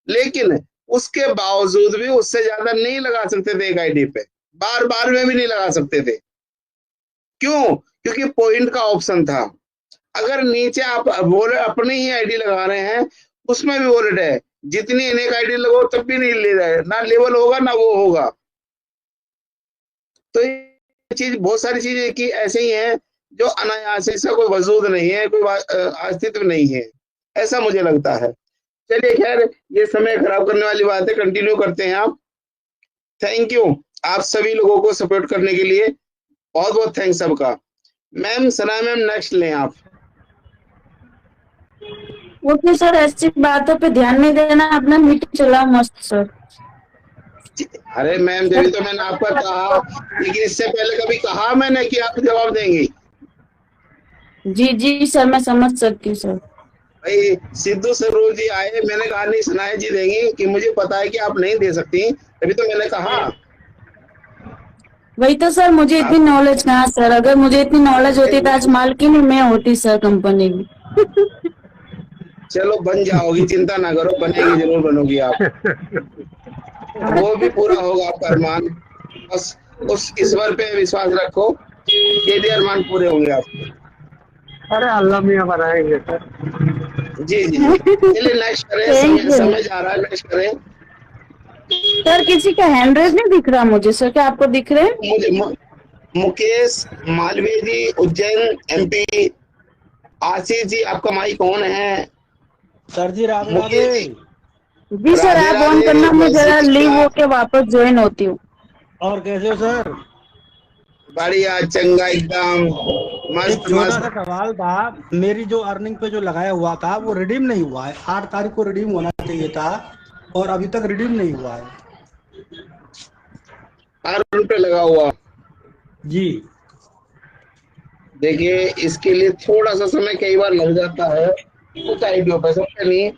लेकिन उसके बावजूद भी उससे ज्यादा नहीं लगा सकते थे एक आईडी पे, बार में भी नहीं लगा सकते थे। क्यों? क्योंकि पॉइंट का ऑप्शन था। अगर नीचे आप वॉलेट अपनी ही आईडी लगा रहे हैं, उसमें भी वॉलेट है, जितनी अनेक आईडी लगो तब भी नहीं ले रहे, ना लेवल होगा ना वो होगा। तो ये चीज, बहुत सारी चीजें कि ऐसे ही है जो अनायास, इसका कोई वजूद नहीं है, कोई अस्तित्व नहीं है, ऐसा मुझे लगता है। चलिए खैर, ये समय खराब करने वाली बात है, कंटिन्यू करते हैं आप। थैंक यू आप सभी लोगों को सपोर्ट करने के लिए, बहुत बहुत थैंक्स सबका। मैम सना मैम नेक्स्ट लें आप। ओके सर, ऐसी बातों पे ध्यान नहीं देना, अपना मीटिंग चलाओ मस्त सर। अरे मैम जब तो मैंने आपको कहा, लेकिन इससे पहले कभी कहा मैंने कि आप जवाब देंगी? जी जी सर, मैं समझ सकती हूँ सर। भाई सिद्धू सरोज जी आए, मैंने कहा नहीं सनाया जी देंगी, कि मुझे पता है कि आप नहीं दे सकती, तभी तो मैंने कहा। वही तो सर, मुझे इतनी नॉलेज कहाँ सर, अगर मुझे इतनी नॉलेज होती तो आज मालकिन मैं होती सर कंपनी की। चलो बन जाओगी, चिंता ना करो, बनेगी, जरूर बनोगी आप। वो भी पूरा होगा आपका अरमान, बस उस ईश्वर पे विश्वास रखो, ये भी अरमान पूरे होंगे आपके। अरे अल्लाह मियां बनाएंगे सर। जी जी जी, चलिए नेक्स्ट करें, समय जा रहा है, नेक्स्ट करें। सर किसी का हैंड रेज नहीं दिख रहा मुझे सर, क्या आपको दिख रहे हैं? मुझे मुकेश मालवीय जी, उज्जैन MP। आशीष जी आपका माइक ऑन है। सर जी राधे राधे। जी सर, आप ऑन करना, मैं जरा लीव होके वापस ज्वाइन होती हूँ। और कैसे हो सर? बढ़िया चंगा एकदम मस्त छोटा मस्त। सा सवाल था, मेरी जो अर्निंग पे जो लगाया हुआ था वो रिडीम नहीं हुआ है, 8 तारीख को रिडीम होना चाहिए था और अभी तक रिडीम नहीं हुआ है। 8 रुपये लगा हुआ जी। देखिए इसके लिए थोड़ा सा समय कई बार लग जाता है, कुछ आईडियो पे, सबसे नहीं,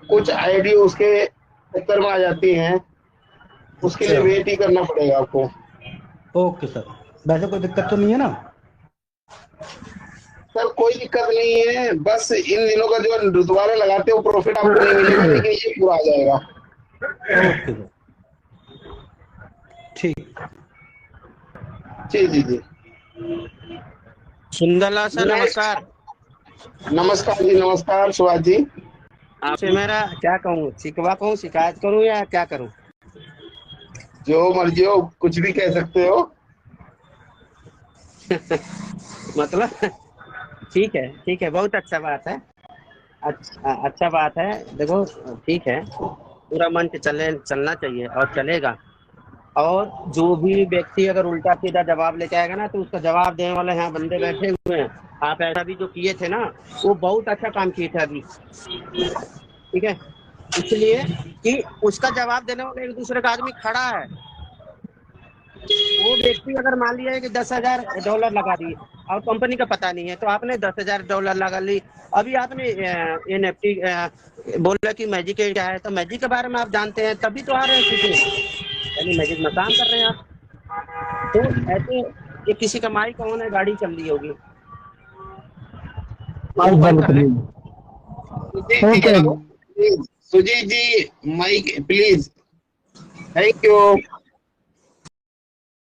कुछ आईडियो उसके चक्कर में आ जाती हैं, उसके लिए वेट ही करना पड़ेगा आपको। ओके सर, वैसे कोई दिक्कत तो नहीं है ना? सर कोई दिक्कत नहीं है, बस इन दिनों का जो दोबारा लगाते हो प्रॉफिट आपको नहीं मिलेगा, लेकिन ये पूरा आ जाएगा। ओके सर, ठीक। जी जी जी। सुंदरलाल सर नमस्कार। नमस्कार जी, नमस्कार सुभाष जी। आपसे मेरा क्या कहूँ, शिकवा कहूँ, शिकायत करूँ या क्या करूँ? जो मर्जी हो, कुछ भी कह सकते हो। मतलब ठीक है, बहुत अच्छा बात है, अच्छा बात है। देखो ठीक है, पूरा मंच चलना चाहिए और चलेगा। और जो भी व्यक्ति अगर उल्टा सीधा जवाब लेके आएगा ना, तो उसका जवाब देने वाले यहाँ बंदे बैठे हुए हैं। आप ऐसा भी जो किए थे ना, वो बहुत अच्छा काम किए थे अभी, ठीक है, इसलिए कि उसका जवाब देने वाला एक दूसरे का आदमी खड़ा है। वो व्यक्ति अगर मान लिया है कि $10,000 लगा दिए और कंपनी का पता नहीं है, तो आपने $10,000 लगा ली। अभी आपने NFT बोला कि मैजिक क्या है, तो मैजिक के बारे में आप जानते हैं, तभी तो आ रहे हैं सीधे, यानी मैजिक में काम कर रहे हैं आप। तो ऐसे ये किसी का माइक ऑन है, गाड़ी चल रही होगी, सुजीत जी माइक प्लीज। Thank you.